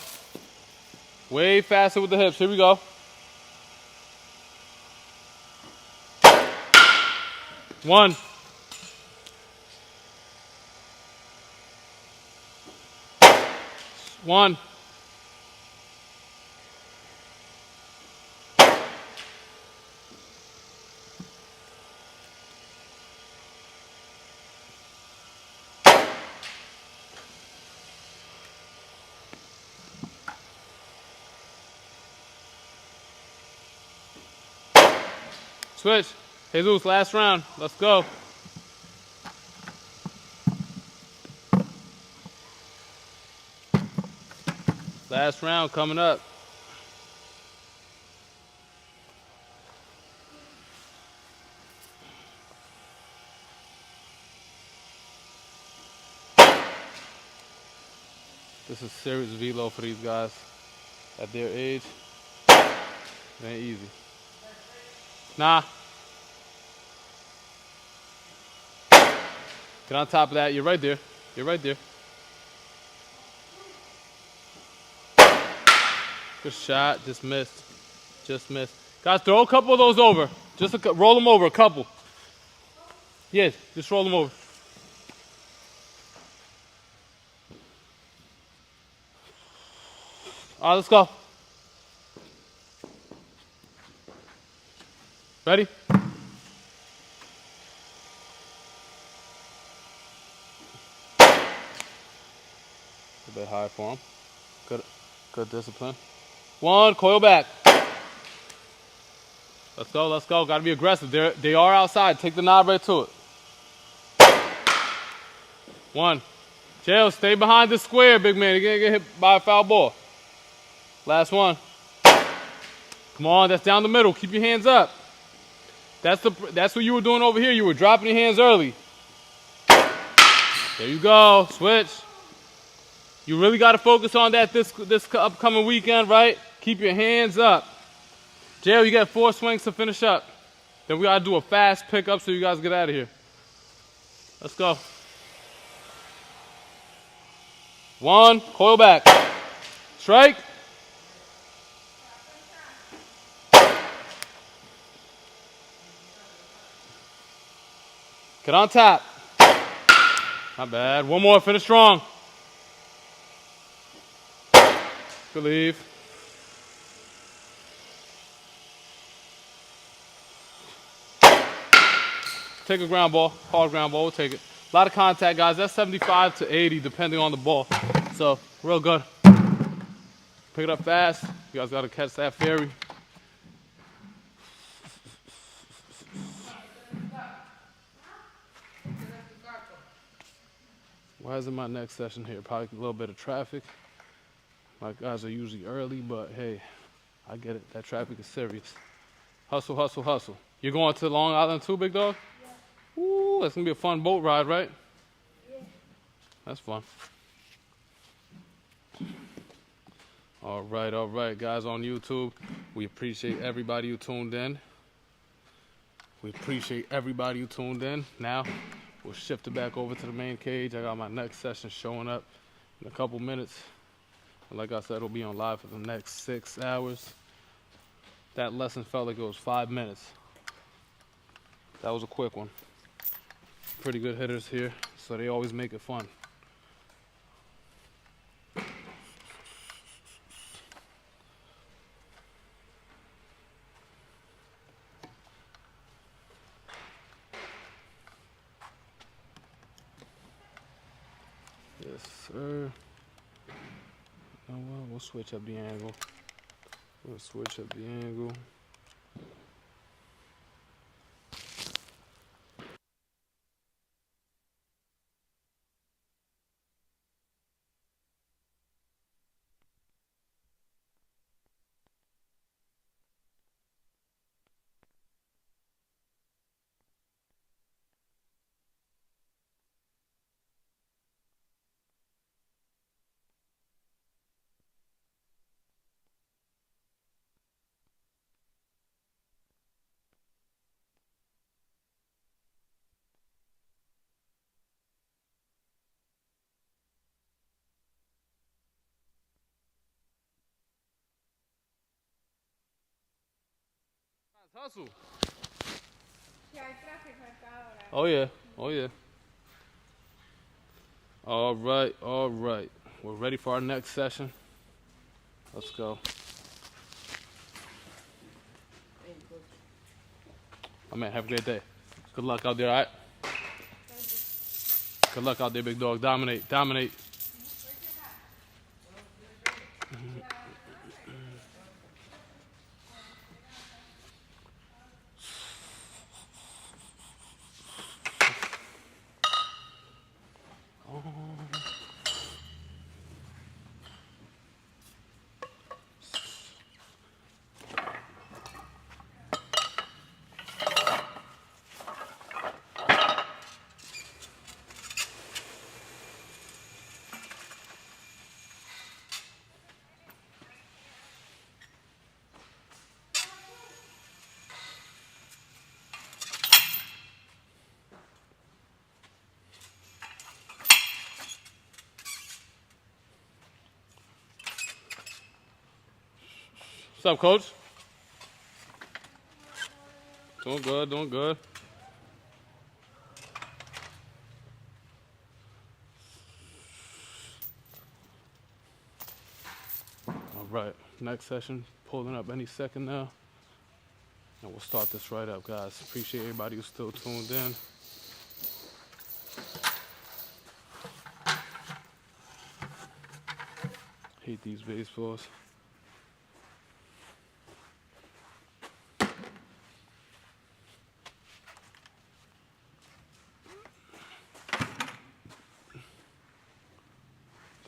Way faster with the hips. Here we go. One. One. Switch. Jesus, last round. Let's go. Last round coming up. This is serious velo for these guys at their age. It ain't easy. Nah. Get on top of that. You're right there. You're right there. Good shot. Just missed. Just missed. Guys, throw a couple of those over. Just roll them over, a couple. Yes, just roll them over. All right, let's go. Ready? A bit high for him. Good discipline. One, coil back. Let's go, let's go. Gotta be aggressive. They are outside. Take the knob right to it. One. Jail, stay behind the square, big man. You're gonna get hit by a foul ball. Last one. Come on, that's down the middle. Keep your hands up. That's what you were doing over here. You were dropping your hands early. There you go. Switch. You really got to focus on that this upcoming weekend, right? Keep your hands up. Jail, you got 4 swings to finish up. Then we got to do a fast pickup so you guys get out of here. Let's go. One, coil back. Strike. Get on top. Not bad. One more, finish strong. Good leave. Take a ground ball, hard ground ball, we'll take it. A lot of contact, guys. That's 75 to 80, depending on the ball. So, real good. Pick it up fast. You guys got to catch that fairy. Why isn't my next session here? Probably a little bit of traffic. My guys are usually early, but hey, I get it. That traffic is serious. Hustle, hustle, hustle. You're going to Long Island too, big dog? Yeah. Ooh, that's going to be a fun boat ride, right? Yeah. That's fun. All right, guys on YouTube. We appreciate everybody who tuned in. We appreciate everybody who tuned in. Now, we'll shift it back over to the main cage. I got my next session showing up in a couple minutes. And like I said, it'll be on live for the next 6 hours. That lesson felt like it was 5 minutes. That was a quick one. Pretty good hitters here, so they always make it fun. Yes, sir. Oh, well, we'll switch up the angle. We'll switch up the angle. Hustle. Sí, hay tráfico hasta ahora. Oh yeah, oh yeah. All right. We're ready for our next session. Let's go. Oh man, have a great day. Good luck out there, all right? Good luck out there, big dog. Dominate, dominate. What's up, coach? Doing good, doing good. All right, next session pulling up any second now. And we'll start this right up, guys. Appreciate everybody who's still tuned in. Hate these baseballs.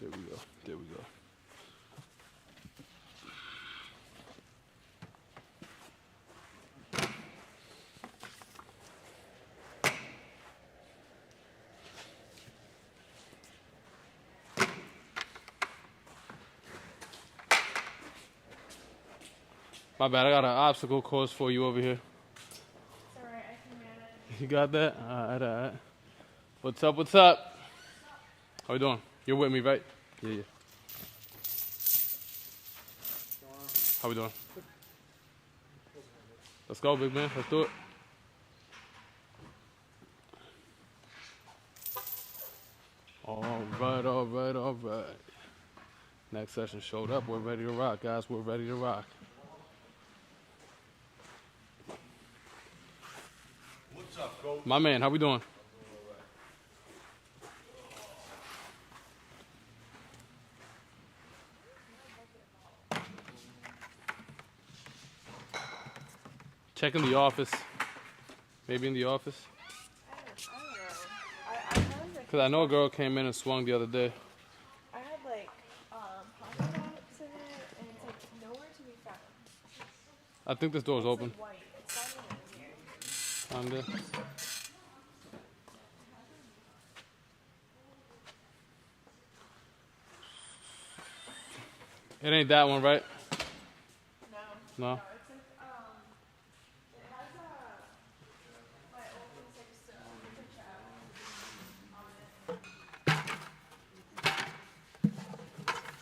There we go. There we go. My bad, I got an obstacle course for you over here. It's alright, I can manage. You got that? Alright, alright. What's up, what's up? How you doing? You're with me, right? Yeah, yeah. How we doing? Let's go, big man. Let's do it. Alright, alright, alright. Next session showed up. We're ready to rock, guys. We're ready to rock. What's up, Coach? My man, how we doing? Check in the office. Maybe in the office. I don't know. I had like, Because I know a girl came in and swung the other day. I had like pocket dots in it, and it's like nowhere to be found. I think this door's It's open. like white. It's not even in here. Kinda. It ain't that one, right? No. No? No, it's like it has my old place I used to pitch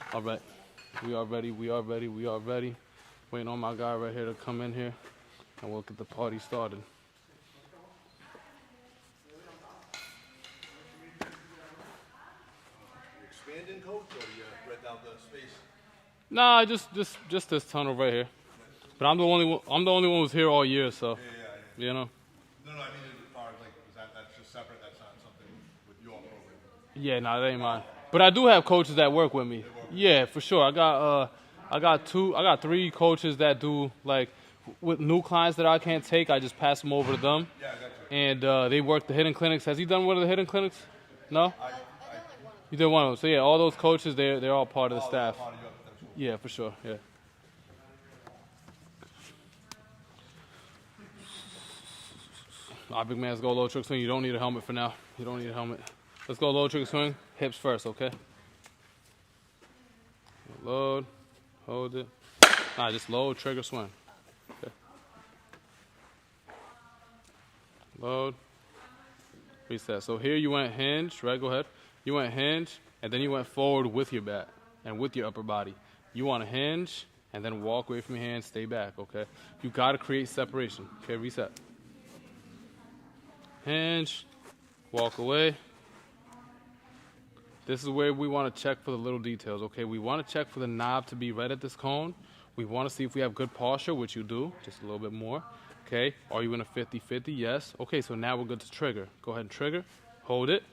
at. All right. We are ready. We are ready. We are ready. Waiting on my guy right here to come in here, and we'll get the party started. Expanding, Coach, or you rent out the space? Nah, just this tunnel right here. But I'm the only one who's here all year, so Yeah. you know. No, I mean, as far as like, that's just separate. That's not something with your program. Yeah, nah, that ain't mine. But I do have coaches that work with me. Yeah, for sure. I got three coaches that do like with new clients that I can't take. I just pass them over to them, Yeah, I got you. and they work the hidden clinics. Has he done one of the hidden clinics? No. You did one of them. So yeah, all those coaches, they're all part of the staff. Part of your, that's cool. Yeah, for sure. Yeah. Big man, let's go low trick swing. You don't need a helmet for now. You don't need a helmet. Let's go low trick swing. Hips first, okay? Load. Hold it. Just low trigger swing. Okay. Load. Reset. So here you went hinge, right? Go ahead. You went hinge, and then you went forward with your bat and with your upper body. You want to hinge, and then walk away from your hands, stay back, okay? You got to create separation. Okay, reset. Hinge, walk away. This is where we want to check for the little details, okay? We want to check for the knob to be right at this cone. We want to see if we have good posture, which you do, just a little bit more, okay? Are you in a 50-50? Yes. Okay, so now we're good to trigger. Go ahead and trigger. Hold it.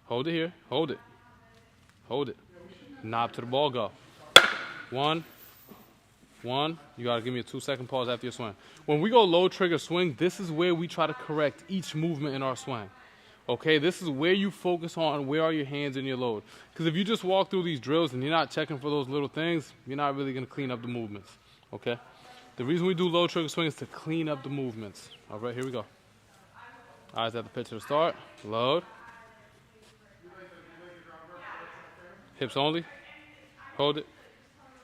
Hold it here. Hold it. Hold it. Knob to the ball, go. One. You got to give me a 2-second pause after your swing. When we go low trigger swing, this is where we try to correct each movement in our swing. Okay, this is where you focus on where are your hands in your load. Because if you just walk through these drills and you're not checking for those little things, you're not really going to clean up the movements. Okay? The reason we do low trigger swing is to clean up the movements. All right, here we go. Eyes at the pitch to the start. Load. Hips only. Hold it.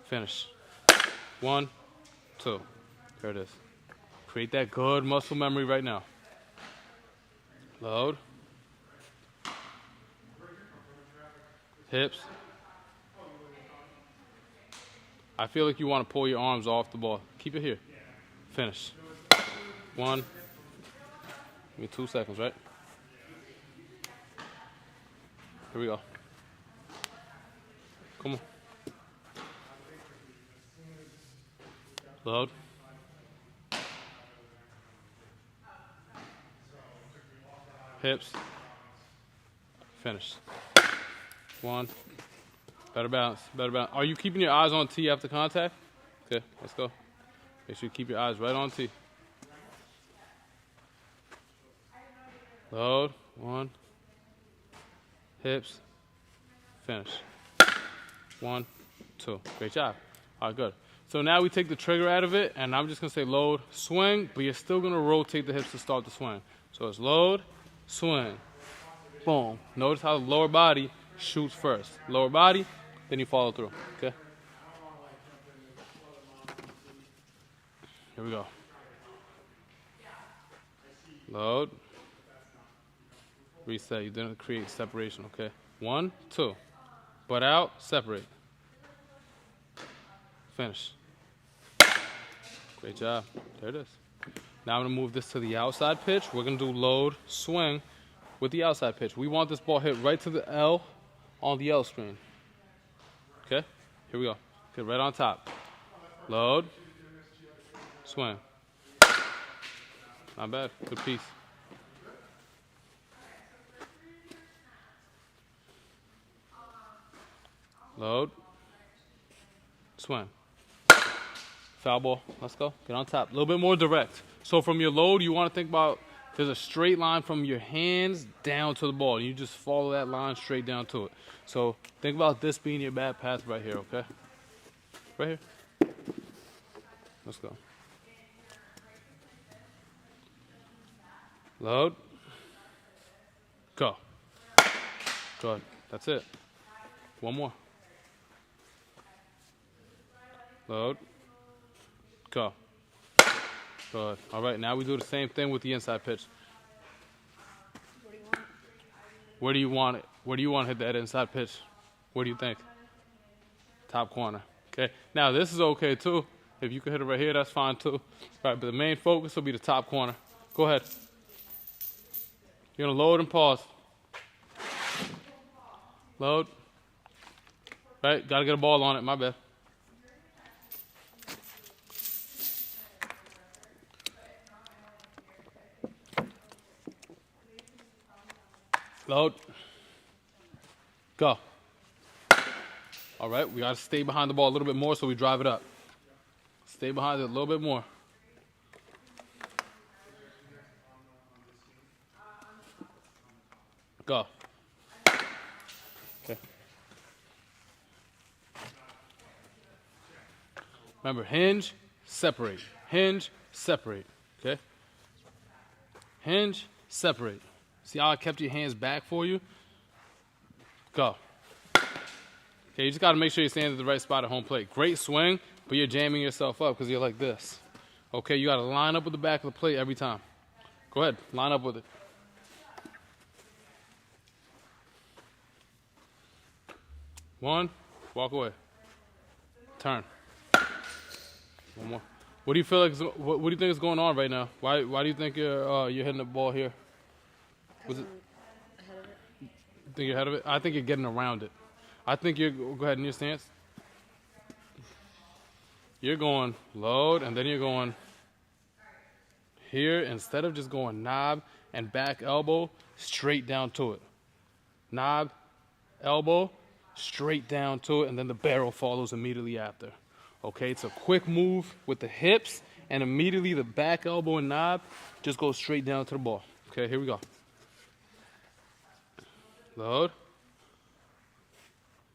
Finish. 1, 2. There it is. Create that good muscle memory right now. Load. Hips. I feel like you want to pull your arms off the ball. Keep it here. Finish. 1. Give me 2 seconds, right? Here we go. Come on. Load. Hips. Finish. 1. Better balance. Better balance. Are you keeping your eyes on T after contact? Okay, let's go. Make sure you keep your eyes right on T. Load. 1. Hips. Finish. 1, 2. Great job. All right, good. So now we take the trigger out of it, and I'm just going to say load, swing, but you're still going to rotate the hips to start the swing. So it's load, swing, boom. Notice how the lower body shoots first. Lower body, then you follow through, okay? Here we go. Load. Reset. You didn't create separation, okay? 1, 2. Butt out, separate. Finish. Great job. There it is. Now I'm going to move this to the outside pitch. We're going to do load, swing with the outside pitch. We want this ball hit right to the L on the L screen. Okay? Here we go. Get right on top. Load, swing. Not bad. Good piece. Load, swing. Foul ball. Let's go. Get on top. A little bit more direct. So from your load, you want to think about there's a straight line from your hands down to the ball. And you just follow that line straight down to it. So think about this being your bat path right here, okay? Right here. Let's go. Load. Go. Good. That's it. One more. Load. Go. Good. All right, now we do the same thing with the inside pitch. Where do you want it? Where do you want to hit that inside pitch? What do you think? Top corner. Okay. Now this is okay too. If you can hit it right here, that's fine too. All right, but the main focus will be the top corner. Go ahead. You're gonna load and pause. Load. Right, gotta get a ball on it. My bad. Load. Go. All right, we got to stay behind the ball a little bit more so we drive it up. Stay behind it a little bit more. Go. Okay. Remember, hinge, separate. Hinge, separate. Okay? Hinge, separate. See how I kept your hands back for you? Go. Okay, you just got to make sure you're standing at the right spot at home plate. Great swing, but you're jamming yourself up because you're like this. Okay, you got to line up with the back of the plate every time. Go ahead, line up with it. One, walk away. Turn. One more. What do you feel like? What do you think is going on right now? Why do you think you're hitting the ball here? Was it? Ahead of it. Think you're ahead of it? I think you're getting around it. I think you're. Go ahead in your stance. You're going load, and then you're going here instead of just going knob and back elbow straight down to it. Knob, elbow, straight down to it, and then the barrel follows immediately after. Okay, it's a quick move with the hips, and immediately the back elbow and knob just goes straight down to the ball. Okay, here we go. Load.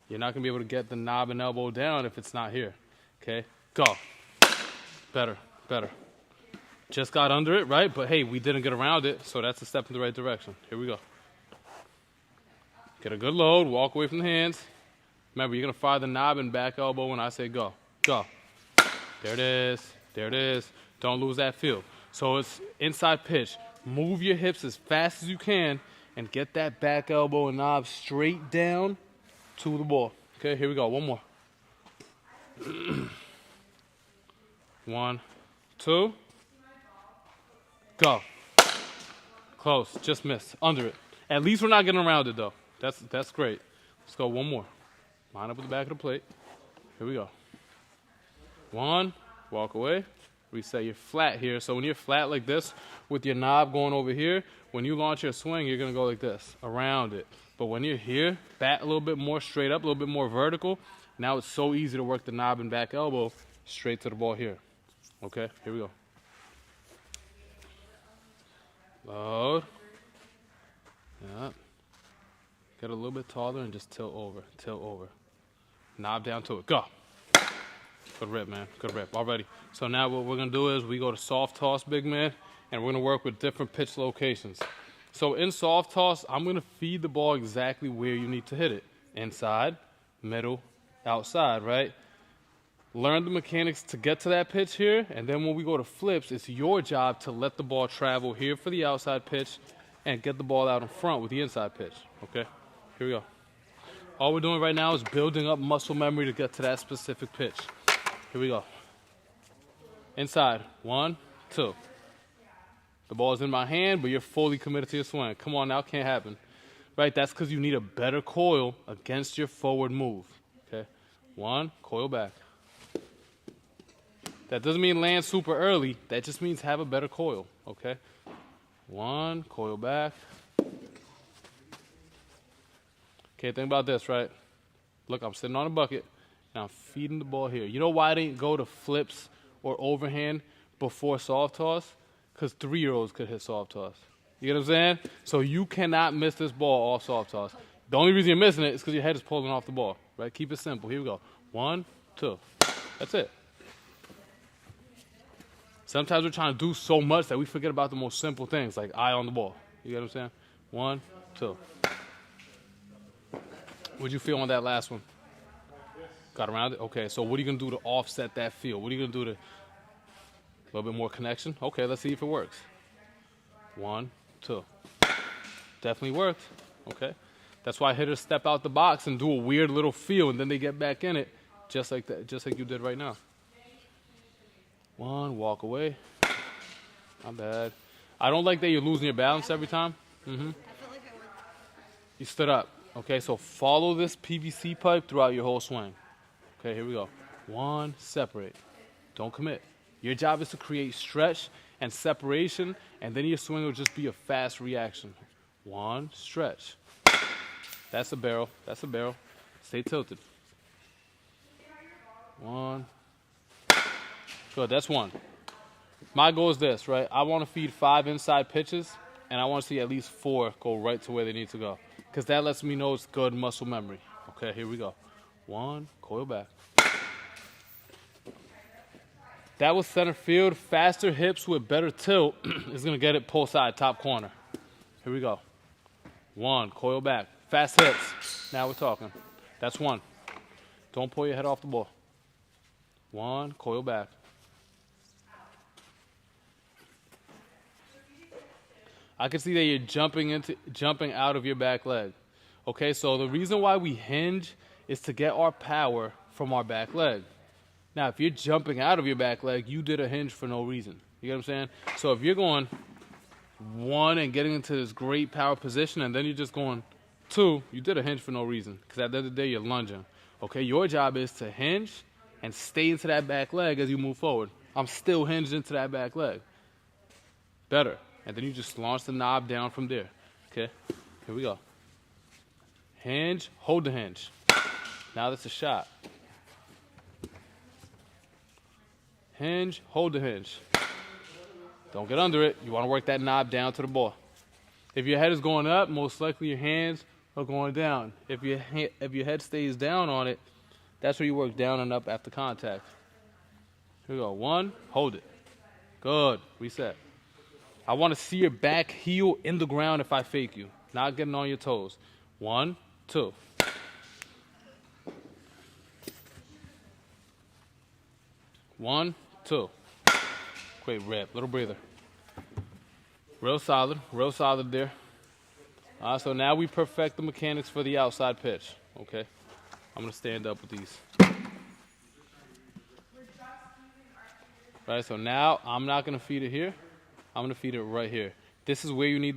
You're not going to be able to get the knob and elbow down if it's not here. Okay, go. Better, better. Just got under it, right? But hey, we didn't get around it, so that's a step in the right direction. Here we go. Get a good load, walk away from the hands. Remember, you're going to fire the knob and back elbow when I say go. Go. There it is. There it is. Don't lose that feel. So it's inside pitch. Move your hips as fast as you can and get that back elbow and knob straight down to the ball. Okay, here we go. One more. 1, 2. Go. Close. Just missed. Under it. At least we're not getting around it, though. That's great. Let's go one more. Line up with the back of the plate. Here we go. 1. Walk away. Reset your flat here. So when you're flat like this, with your knob going over here, when you launch your swing, you're going to go like this, around it. But when you're here, bat a little bit more straight up, a little bit more vertical. Now it's so easy to work the knob and back elbow straight to the ball here. Okay, here we go. Load. Yeah. Get a little bit taller and just tilt over, tilt over. Knob down to it. Go. Good rip, man. Good rip. Already. So now what we're going to do is we go to soft toss, big man, and we're going to work with different pitch locations. So in soft toss, I'm going to feed the ball exactly where you need to hit it. Inside, middle, outside, right? Learn the mechanics to get to that pitch here, and then when we go to flips, it's your job to let the ball travel here for the outside pitch and get the ball out in front with the inside pitch. Okay? Here we go. All we're doing right now is building up muscle memory to get to that specific pitch. Here we go. Inside. 1, 2. The ball is in my hand, but you're fully committed to your swing. Come on now, can't happen. Right, that's because you need a better coil against your forward move. Okay? 1, coil back. That doesn't mean land super early. That just means have a better coil. Okay? 1, coil back. Okay, think about this, right? Look, I'm sitting on a bucket. Now I'm feeding the ball here. You know why I didn't go to flips or overhand before soft toss? Because 3-year-olds could hit soft toss. You get what I'm saying? So you cannot miss this ball off soft toss. The only reason you're missing it is because your head is pulling off the ball. Right? Keep it simple. Here we go. 1, 2. That's it. Sometimes we're trying to do so much that we forget about the most simple things, like eye on the ball. You get what I'm saying? 1, 2. What'd you feel on that last one? Got around it? Okay, so what are you going to do to offset that feel? What are you going to do to... A little bit more connection? Okay, let's see if it works. 1, 2. Definitely worked. Okay. That's why hitters step out the box and do a weird little feel, and then they get back in it, just like that, just like you did right now. 1, walk away. Not bad. I don't like that you're losing your balance every time. I felt like I went. You stood up. Okay, so follow this PVC pipe throughout your whole swing. Okay, here we go. 1, separate. Don't commit. Your job is to create stretch and separation, and then your swing will just be a fast reaction. 1, stretch. That's a barrel. That's a barrel. Stay tilted. 1. Good, that's 1. My goal is this, right? I want to feed 5 inside pitches, and I want to see at least 4 go right to where they need to go. Because that lets me know it's good muscle memory. Okay, here we go. 1, coil back. That was center field. Faster hips with better tilt is going to get it pull side, top corner. Here we go. 1, coil back. Fast hips. Now we're talking. That's 1. Don't pull your head off the ball. 1, coil back. I can see that you're jumping out of your back leg. Okay, so the reason why we hinge is to get our power from our back leg. Now, if you're jumping out of your back leg, you did a hinge for no reason. You get what I'm saying? So if you're going 1 and getting into this great power position, and then you're just going 2, you did a hinge for no reason. Because at the end of the day, you're lunging. Okay, your job is to hinge and stay into that back leg as you move forward. I'm still hinged into that back leg. Better. And then you just launch the knob down from there. Okay, here we go. Hinge, hold the hinge. Now that's a shot. Hinge, hold the hinge. Don't get under it. You want to work that knob down to the ball. If your head is going up, most likely your hands are going down. If your head stays down on it, that's where you work down and up after contact. Here we go. 1, hold it. Good. Reset. I want to see your back heel in the ground if I fake you. Not getting on your toes. 1, 2. One, 2. Great rip. Little breather. Real solid there. So now we perfect the mechanics for the outside pitch. Okay. I'm going to stand up with these. Right, so now I'm not going to feed it here. I'm going to feed it right here. This is where you need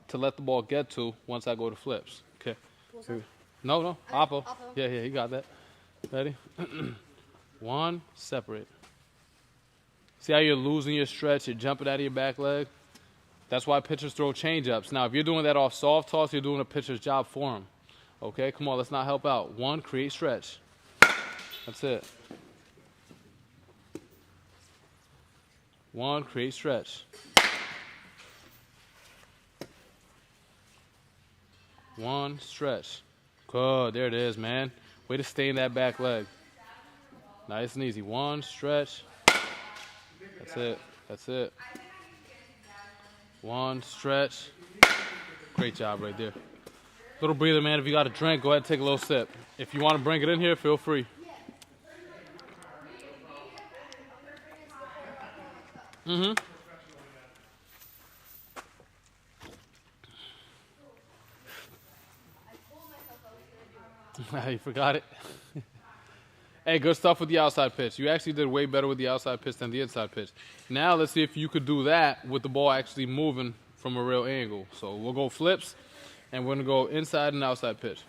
to let the ball get to once I go to flips. Okay. No, oppo. Yeah, he got that. Ready? One, separate. See how you're losing your stretch, you're jumping out of your back leg? That's why pitchers throw change-ups. Now, if you're doing that off soft toss, you're doing a pitcher's job for him. Okay, come on, let's not help out. One, create stretch. That's it. One, create stretch. One, stretch. Good, there it is, man. Way to stay in that back leg. Nice and easy. One, stretch. That's it. That's it. One, stretch. Great job right there. Little breather, man. If you got a drink, go ahead and take a little sip. If you want to bring it in here, feel free. You forgot it? Hey, good stuff with the outside pitch. You actually did way better with the outside pitch than the inside pitch. Now let's see if you could do that with the ball actually moving from a real angle. So we'll go flips, and we're going to go inside and outside pitch.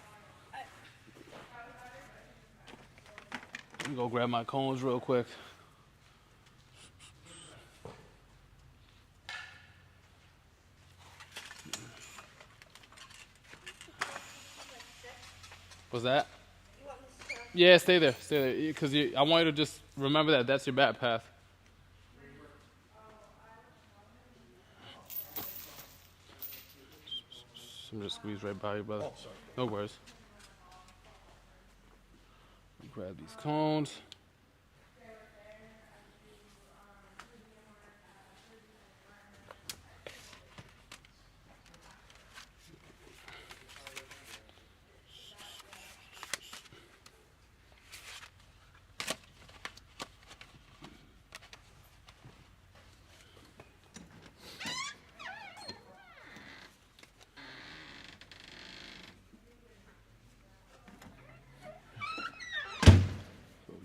Let me go grab my cones real quick. What's that? Yeah, stay there, because I want you to just remember that that's your bat path. I'm just squeeze right by you, brother. Oh, sorry. No worries. Grab these cones.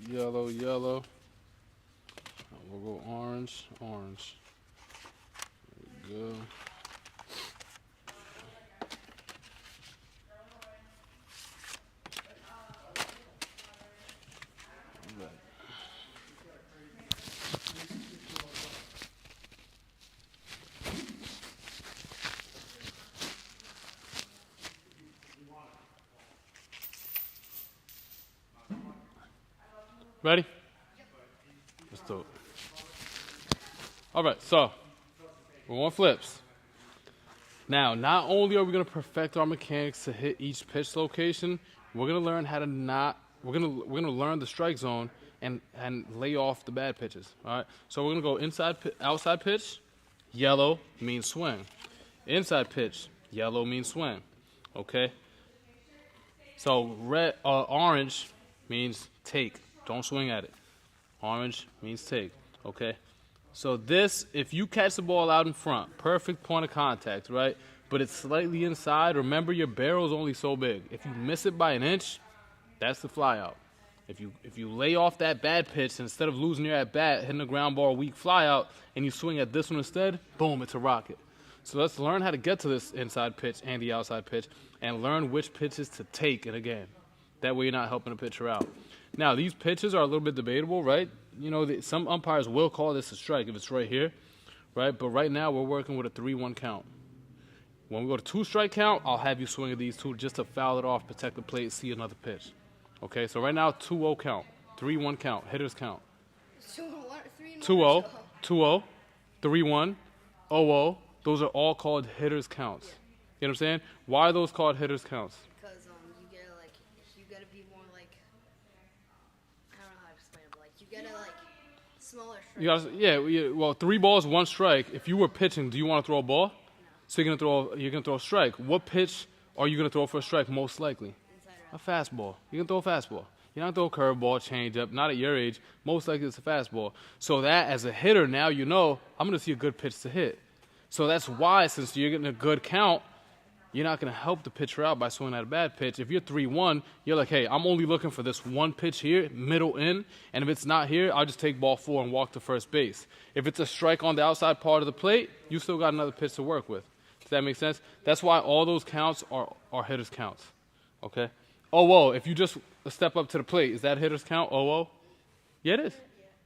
Yellow, yellow. We'll go orange, orange. There we go. All right. Ready? Let's do it. All right, so we're on flips. Now, not only are we going to perfect our mechanics to hit each pitch location, we're going to learn how to we're going to learn the strike zone and lay off the bad pitches. All right, so we're going to go outside pitch. Yellow means swing. Inside pitch. Yellow means swing. Okay. So orange means take. Don't swing at it. Orange means take, okay? So this, if you catch the ball out in front, perfect point of contact, right? But it's slightly inside, remember your barrel's only so big. If you miss it by an inch, that's the fly out. If you lay off that bad pitch, instead of losing your at-bat, hitting a ground ball, weak fly out, and you swing at this one instead, boom, it's a rocket. So let's learn how to get to this inside pitch and the outside pitch and learn which pitches to take in a game. That way you're not helping a pitcher out. Now, these pitches are a little bit debatable, right? You know, some umpires will call this a strike if it's right here, right? But right now, we're working with a 3-1 count. When we go to 2-strike count, I'll have you swing at these two just to foul it off, protect the plate, see another pitch. Okay, so right now, 2-0 count, 3-1 count, hitters count. 2-0, 2-0, 3-1, 0-0. Those are all called hitters counts. You know what I'm saying? Why are those called hitters counts? You gotta be more like, I don't know how to explain it, but like you gotta like smaller strike. Well, 3 balls, 1 strike. If you were pitching, do you want to throw a ball? No. So you're gonna throw a strike. What pitch are you gonna throw for a strike most likely? A fastball. You're gonna throw a fastball. You're not gonna throw a curveball, changeup. Not at your age. Most likely it's a fastball. So that as a hitter, now you know I'm gonna see a good pitch to hit. So that's why, since you're getting a good count, you're not going to help the pitcher out by swinging at a bad pitch. If you're 3-1, you're like, hey, I'm only looking for this one pitch here, middle in, and if it's not here, I'll just take ball 4 and walk to first base. If it's a strike on the outside part of the plate, you still got another pitch to work with. Does that make sense? That's why all those counts are hitters' counts, okay? Oh, if you just step up to the plate, is that hitter's count? Oh, yeah, it is.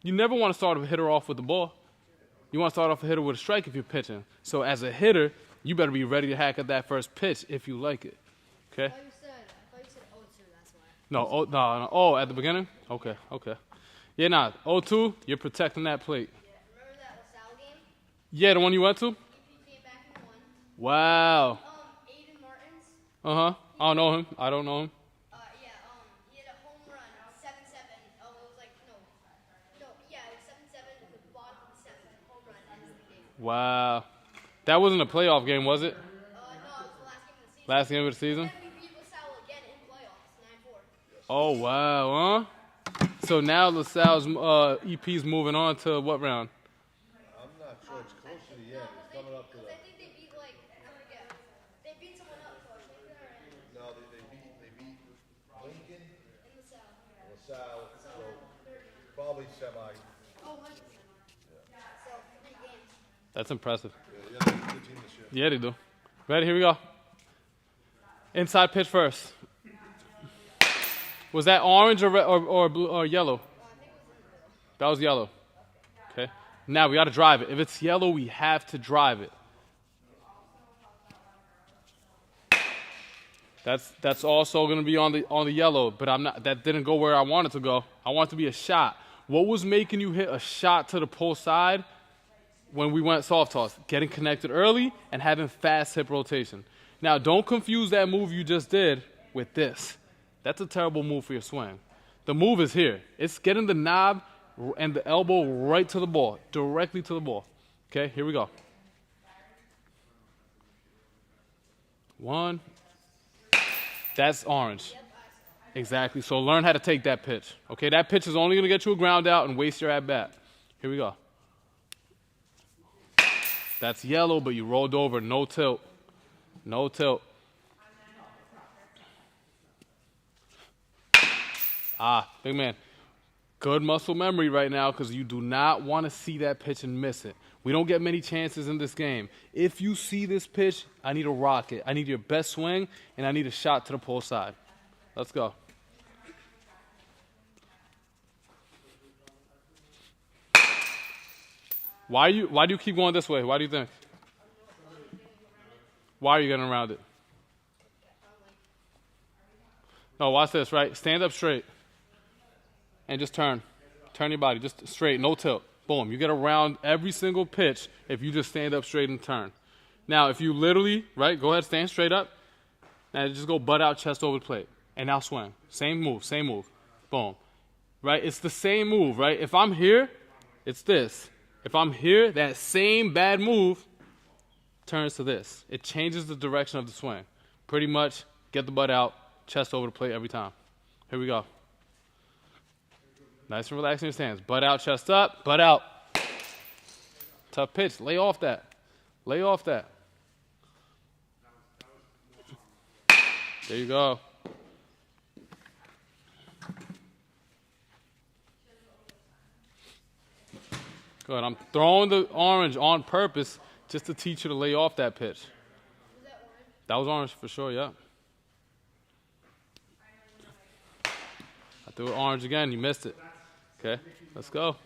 You never want to start a hitter off with the ball. You want to start off a hitter with a strike if you're pitching. So as a hitter, you better be ready to hack at that first pitch if you like it. Okay? I thought you said 0-2, that's why. No, oh, at the beginning? Okay. Yeah, 0-2, you're protecting that plate. Remember that LaSalle game? Yeah, the one you went to? EP came back and won. Wow. Aiden Martins. I don't know him. He had a home run, 7-7. Oh, it was like, no, yeah, it was 7-7 at the bottom of the 7th. Home run, ends the game. Wow. That wasn't a playoff game, was it? No, it was the last game of the season. Last game of the season? And we beat LaSalle again in playoffs, 9-4. Oh, wow, huh? So now LaSalle's EP's moving on to what round? I'm not sure. It's close to the end. It's coming up to the. I think they beat, I forget. They beat someone else, so I think they're in No, they beat Lincoln, LaSalle. LaSalle, so probably semi. Oh, 100%. So, 3 games. That's impressive. Yeah, they're a good team this year. Yeah, they do. Ready? Here we go. Inside pitch first. Was that orange or blue or yellow? That was yellow. Okay. Now we got to drive it. If it's yellow, we have to drive it. That's also going to be on the yellow, but I'm not. That didn't go where I wanted to go. I want it to be a shot. What was making you hit a shot to the pull side when we went soft toss? Getting connected early and having fast hip rotation. Now, don't confuse that move you just did with this. That's a terrible move for your swing. The move is here. It's getting the knob and the elbow right to the ball, directly to the ball. Okay, here we go. 1. That's orange. Exactly. So learn how to take that pitch. Okay, that pitch is only going to get you a ground out and waste your at bat. Here we go. That's yellow, but you rolled over. No tilt. No tilt. Big man. Good muscle memory right now because you do not want to see that pitch and miss it. We don't get many chances in this game. If you see this pitch, I need a rocket. I need your best swing, and I need a shot to the pull side. Let's go. Why do you keep going this way? Why do you think? Why are you getting around it? No, watch this, right? Stand up straight. And just turn. Turn your body, just straight, no tilt. Boom, you get around every single pitch if you just stand up straight and turn. Now, if you literally, right, go ahead, stand straight up. Now just go butt out, chest over the plate. And now swing. Same move. Boom. Right, it's the same move, right? If I'm here, it's this. If I'm here, that same bad move turns to this. It changes the direction of the swing. Pretty much, get the butt out, chest over the plate every time. Here we go. Nice and relaxed in your stance. Butt out, chest up, butt out. Tough pitch. Lay off that. Lay off that. There you go. Good. I'm throwing the orange on purpose just to teach you to lay off that pitch. Was that orange? That was orange for sure, yeah. I threw it orange again. You missed it. Okay, let's go.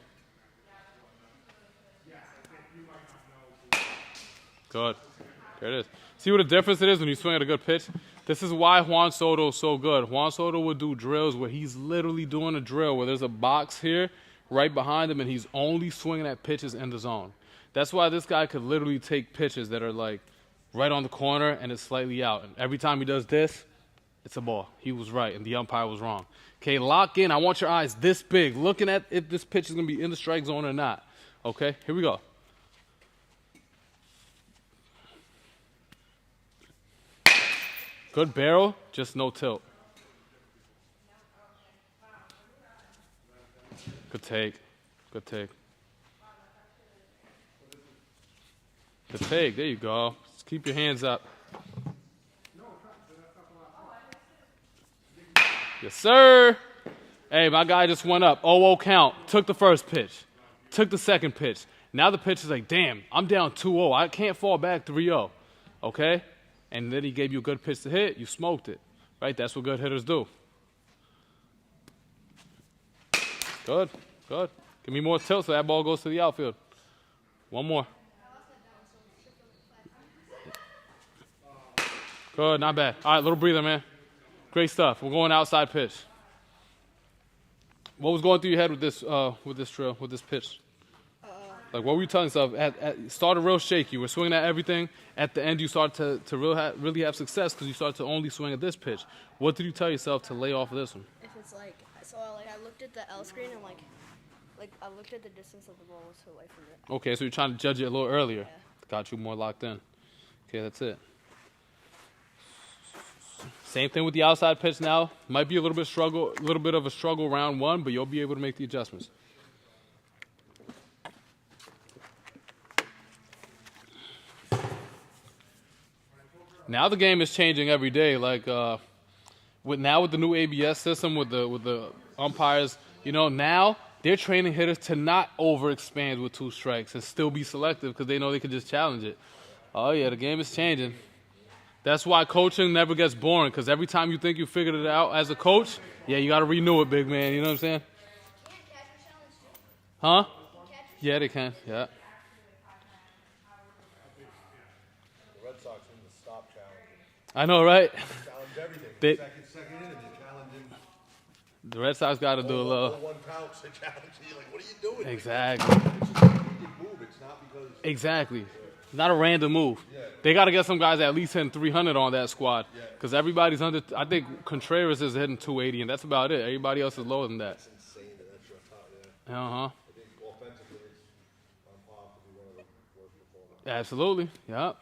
Good. There it is. See what the difference it is when you swing at a good pitch? This is why Juan Soto is so good. Juan Soto would do drills where he's literally doing a drill where there's a box here right behind him and he's only swinging at pitches in the zone. That's why this guy could literally take pitches that are like right on the corner and it's slightly out. And every time he does this, it's a ball. He was right and the umpire was wrong. Okay, lock in. I want your eyes this big, looking at if this pitch is going to be in the strike zone or not. Okay, here we go. Good barrel, just no tilt. Good take. Good take. Good take. There you go. Just keep your hands up. Yes, sir. Hey, my guy just went up. 0-0 count. Took the first pitch. Took the second pitch. Now the pitch is like, damn, I'm down 2-0. I can't fall back 3-0. Okay? And then he gave you a good pitch to hit. You smoked it. Right? That's what good hitters do. Good. Good. Give me more tilt so that ball goes to the outfield. One more. Good. Not bad. All right, little breather, man. Great stuff. We're going outside pitch. What was going through your head with this drill, with this pitch? Like, what were you telling yourself? Started real shaky. You were swinging at everything. At the end, you started to really have success because you started to only swing at this pitch. What did you tell yourself to lay off of this one? If it's like, so like I looked at the L screen and like I looked at the distance of the ball was away from it. Okay, so you're trying to judge it a little earlier. Yeah. Got you more locked in. Okay, that's it. Same thing with the outside pitch now. Might be a little bit of a struggle round one, but you'll be able to make the adjustments. Now the game is changing every day. Like with the new ABS system, with the umpires, now they're training hitters to not overexpand with 2 strikes and still be selective because they know they can just challenge it. Oh yeah, the game is changing. That's why coaching never gets boring, because every time you think you figured it out as a coach, yeah, you got to renew it, big man. You know what I'm saying? Huh? Yeah, they can. Yeah. The Red Sox need to stop challenging. I know, right? Challenge everything. They- Second inning, they're challenging. The Red Sox got to do a little. 1 counts, they challenge you. Like, what are you doing? Exactly. It's just a move. It's not because. Exactly. Not a random move. Yeah. They got to get some guys at least hitting 300 on that squad, because everybody's under. I think Contreras is hitting 280, and that's about it. Everybody else is lower than that. It's insane that that's your top. Yeah. Uh-huh. I think offensively, it's on par to be one of the worst performers. Absolutely. Yep.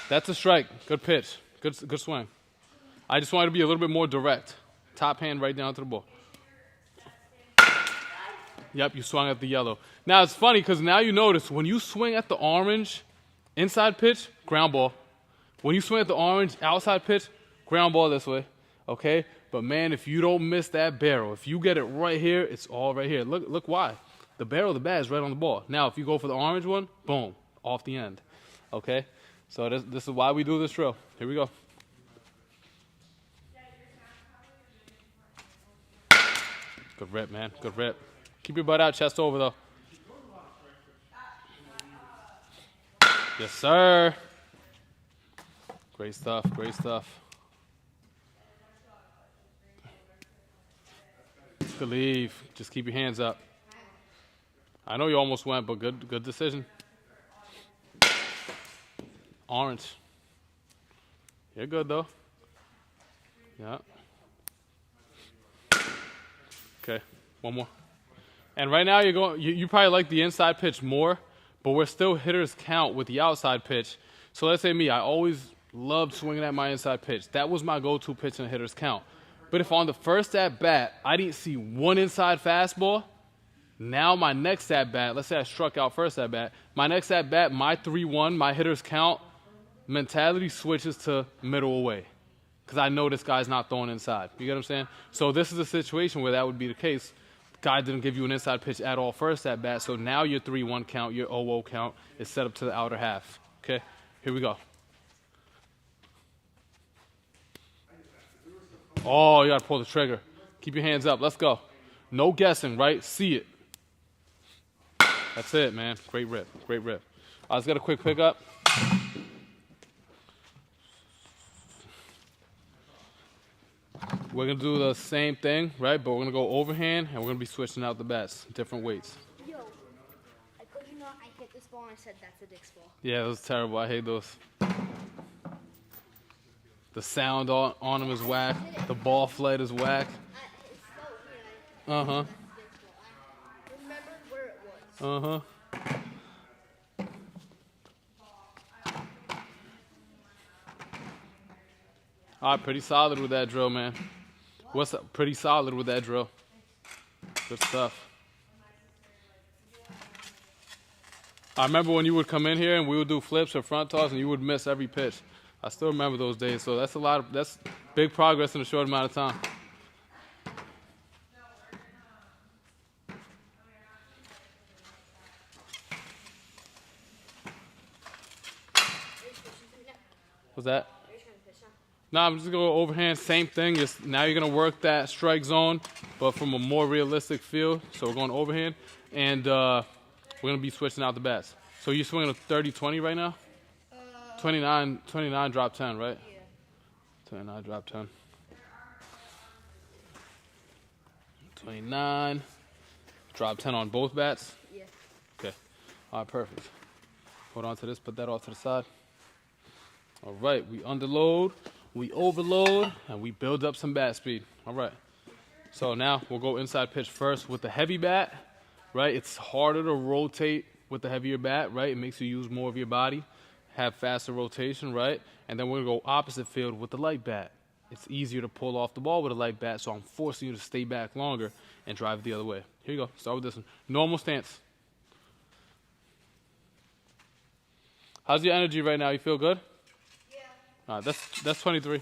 That's a strike. Good pitch. Good swing. I just wanted to be a little bit more direct. Top hand right down to the ball. Yep, you swung at the yellow. Now, it's funny because now you notice when you swing at the orange inside pitch, ground ball. When you swing at the orange outside pitch, ground ball this way. Okay? But, man, if you don't miss that barrel, if you get it right here, it's all right here. Look why. The barrel of the bat is right on the ball. Now, if you go for the orange one, boom, off the end. Okay? So this is why we do this drill. Here we go. Good rip, man. Good rip. Keep your butt out, chest over, though. Yes, sir. Great stuff. Great stuff. Good leave. Just keep your hands up. I know you almost went, but good decision. Orange. You're good, though. Yeah. Okay, one more. And right now you probably like the inside pitch more, but we're still hitters count with the outside pitch. So let's say me, I always loved swinging at my inside pitch. That was my go-to pitch in a hitter's count. But if on the first at-bat, I didn't see one inside fastball, now my next at-bat, let's say I struck out first at-bat, my next at-bat, my 3-1, my hitter's count mentality switches to middle away, because I know this guy's not throwing inside. You get what I'm saying? So this is a situation where that would be the case. Guy didn't give you an inside pitch at all first at bat, so now your 3-1 count, your 0-0 count is set up to the outer half. Okay, here we go. Oh, you got to pull the trigger. Keep your hands up. Let's go. No guessing, right? See it. That's it, man. Great rip. Great rip. I just got a quick pickup. We're going to do the same thing, right? But we're going to go overhand, and we're going to be switching out the bats, different weights. Yo, I could you not? I hit this ball and I said that's a Dick's ball. Yeah, it was terrible. I hate those. The sound on them is whack. The ball flight is whack. It's so weird. Uh-huh. That's a Dick's ball. I remembered where it was. Uh-huh. All right, pretty solid with that drill, man. What's up? Pretty solid with that drill. Good stuff. I remember when you would come in here and we would do flips or front toss and you would miss every pitch. I still remember those days. So that's big progress in a short amount of time. What's that? Are you trying to pitch now? No, I'm just going to go overhand, same thing. Just now you're going to work that strike zone, but from a more realistic field. So we're going overhand, and we're going to be switching out the bats. So you're swinging a 30-20 right now? 29 drop 10, right? Yeah. 29 drop 10. 29 drop 10 on both bats? Yeah. Okay. All right, perfect. Hold on to this, put that off to the side. All right, we underload, we overload, and we build up some bat speed. All right. So now we'll go inside pitch first with the heavy bat, right? It's harder to rotate with the heavier bat, right? It makes you use more of your body, have faster rotation, right? And then we're gonna go opposite field with the light bat. It's easier to pull off the ball with a light bat, so I'm forcing you to stay back longer and drive the other way. Here you go, start with this one. Normal stance. How's your energy right now? You feel good? Yeah. All right, that's 23.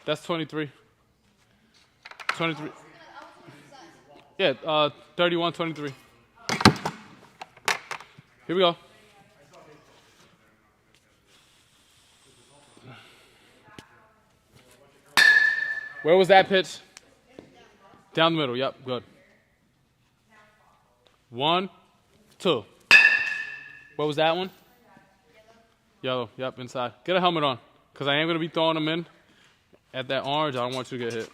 That's 23. 23. Yeah, 31, 23. Here we go. Where was that pitch? Down the middle, yep, good. 1, 2. What was that one? Yellow, yep, inside. Get a helmet on, because I am going to be throwing them in at that orange. I don't want you to get hit.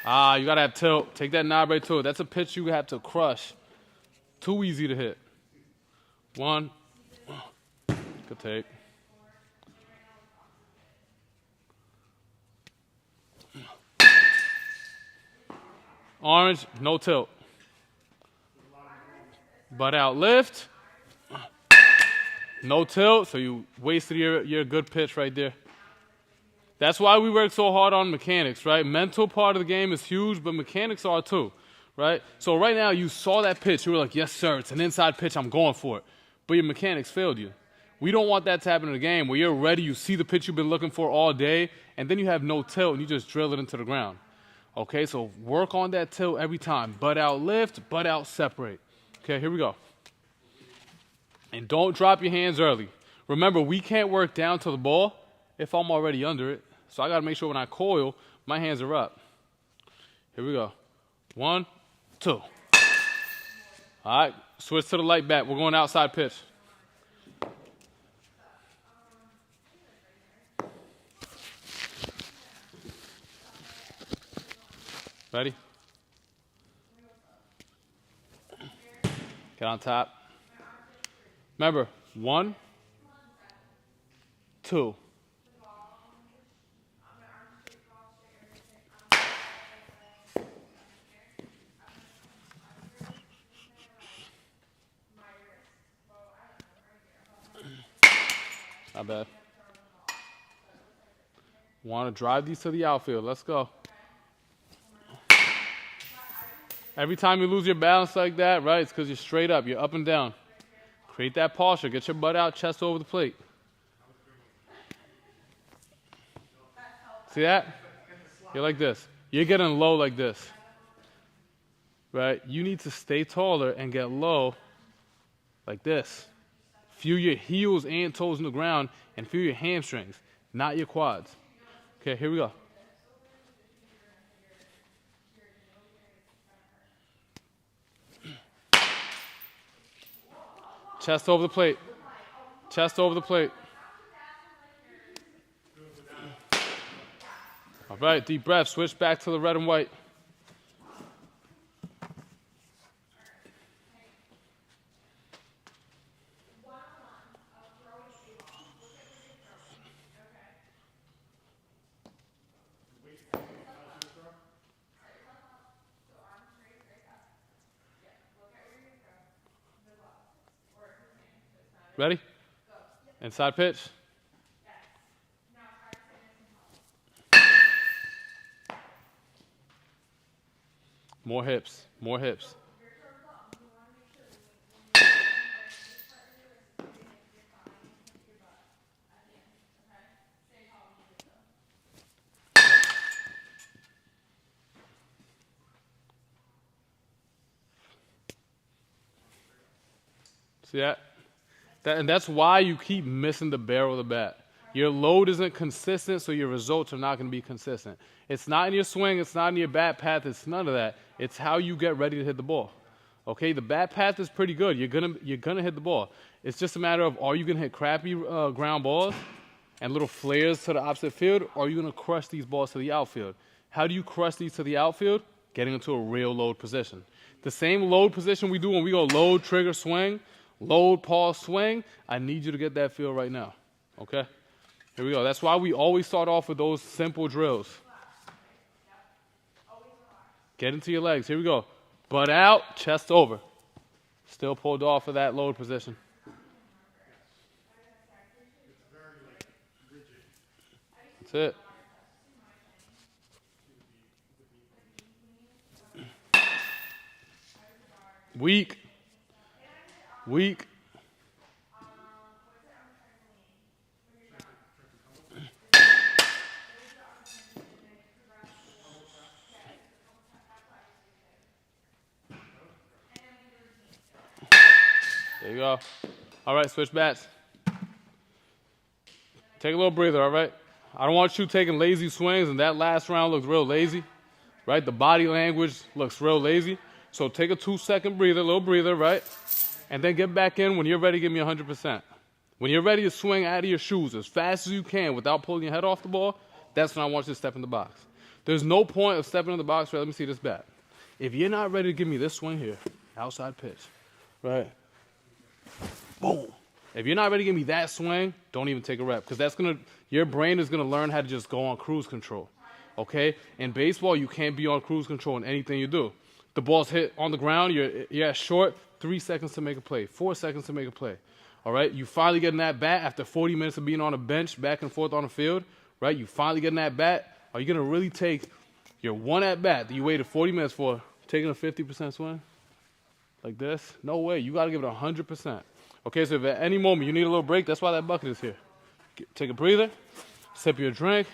You got to have tilt. Take that knob right to it. That's a pitch you have to crush. Too easy to hit. 1. Good take. Orange, no tilt. Butt out lift. No tilt, so you wasted your good pitch right there. That's why we work so hard on mechanics, right? Mental part of the game is huge, but mechanics are too, right? So right now you saw that pitch. You were like, yes, sir, it's an inside pitch. I'm going for it. But your mechanics failed you. We don't want that to happen in a game where you're ready, you see the pitch you've been looking for all day, and then you have no tilt and you just drill it into the ground. Okay, so work on that tilt every time. Butt out lift, butt out separate. Okay, here we go. And don't drop your hands early. Remember, we can't work down to the ball if I'm already under it. So I got to make sure when I coil, my hands are up. Here we go. 1, 2. All right, switch to the light bat. We're going outside pitch. Ready? Get on top. Remember, 1, 2. Not bad. Want to drive these to the outfield. Let's go. Every time you lose your balance like that, right, it's because you're straight up. You're up and down. Create that posture. Get your butt out, chest over the plate. See that? You're like this. You're getting low like this. Right? You need to stay taller and get low like this. Feel your heels and toes in the ground and feel your hamstrings, not your quads. Okay, here we go. Chest over the plate. Chest over the plate. All right, deep breath. Switch back to the red and white. Ready? Inside pitch. More hips, more hips. See that? And that's why you keep missing the barrel of the bat. Your load isn't consistent, so your results are not going to be consistent. It's not in your swing. It's not in your bat path. It's none of that. It's how you get ready to hit the ball. Okay, the bat path is pretty good. You're gonna hit the ball. It's just a matter of, are you gonna hit crappy ground balls and little flares to the opposite field, or are you gonna crush these balls to the outfield? How do you crush these to the outfield? Getting into a real load position. The same load position we do when we go load, trigger, swing, load, pause, swing. I need you to get that feel right now. Okay? Here we go. That's why we always start off with those simple drills. Get into your legs. Here we go. Butt out, chest over. Still pulled off of that load position. That's it. Weak. Weak. There you go. All right, switch bats. Take a little breather, all right? I don't want you taking lazy swings, and that last round looks real lazy, right? The body language looks real lazy. So take a 2-second breather, little breather, right? And then get back in when you're ready to give me 100%. When you're ready to swing out of your shoes as fast as you can without pulling your head off the ball, that's when I want you to step in the box. There's no point of stepping in the box, right? Let me see this bat. If you're not ready to give me this swing here, outside pitch, right? Boom. If you're not ready to give me that swing, don't even take a rep, because your brain is gonna learn how to just go on cruise control. Okay? In baseball, you can't be on cruise control in anything you do. The ball's hit on the ground, you're short, 3 seconds to make a play, 4 seconds to make a play. All right? You finally get in that bat after 40 minutes of being on a bench, back and forth on the field, right? You finally get in that bat. Are you gonna really take your one at bat that you waited 40 minutes for, taking a 50% swing? Like this? No way. You gotta give it 100%. Okay, so if at any moment you need a little break, that's why that bucket is here. Take a breather, sip your drink,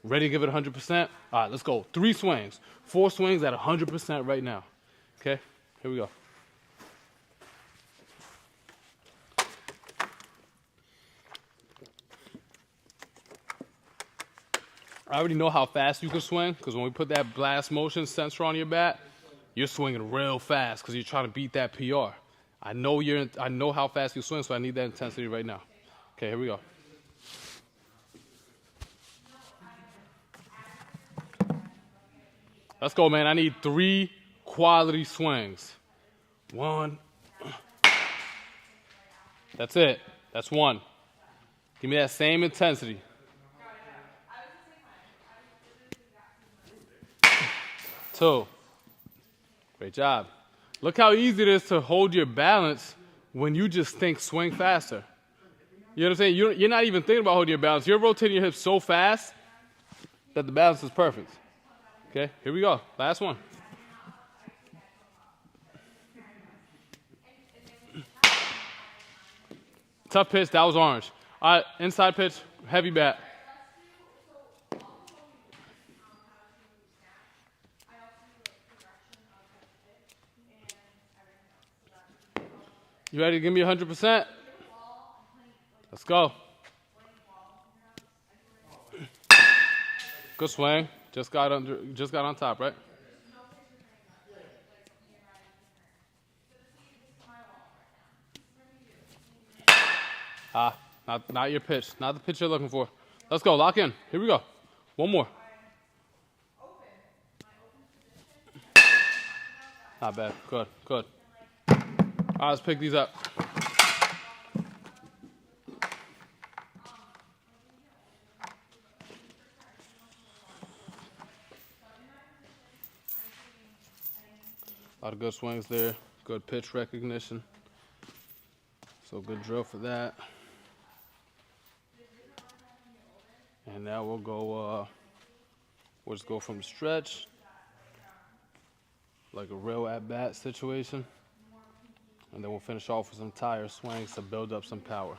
ready to give it 100%. All right, let's go. 3 swings, 4 swings at 100% right now. Okay, here we go. I already know how fast you can swing, because when we put that blast motion sensor on your bat, you're swinging real fast because you're trying to beat that PR. I know how fast you swing, so I need that intensity right now. Okay, here we go. Let's go, man. I need 3 quality swings. 1. That's it. That's 1. Give me that same intensity. 2. Great job. Look how easy it is to hold your balance when you just think swing faster. You know what I'm saying? You're not even thinking about holding your balance. You're rotating your hips so fast that the balance is perfect. Okay, here we go. Last one. Tough pitch. That was orange. All right, inside pitch, heavy bat. You ready to give me 100%? Let's go. Good swing. Just got on top, right? Not your pitch. Not the pitch you're looking for. Let's go. Lock in. Here we go. One more. Not bad. Good. Good. All right, let's pick these up. A lot of good swings there. Good pitch recognition. So good drill for that. And now we'll just go from stretch, like a real at-bat situation. And then we'll finish off with some tire swings to build up some power.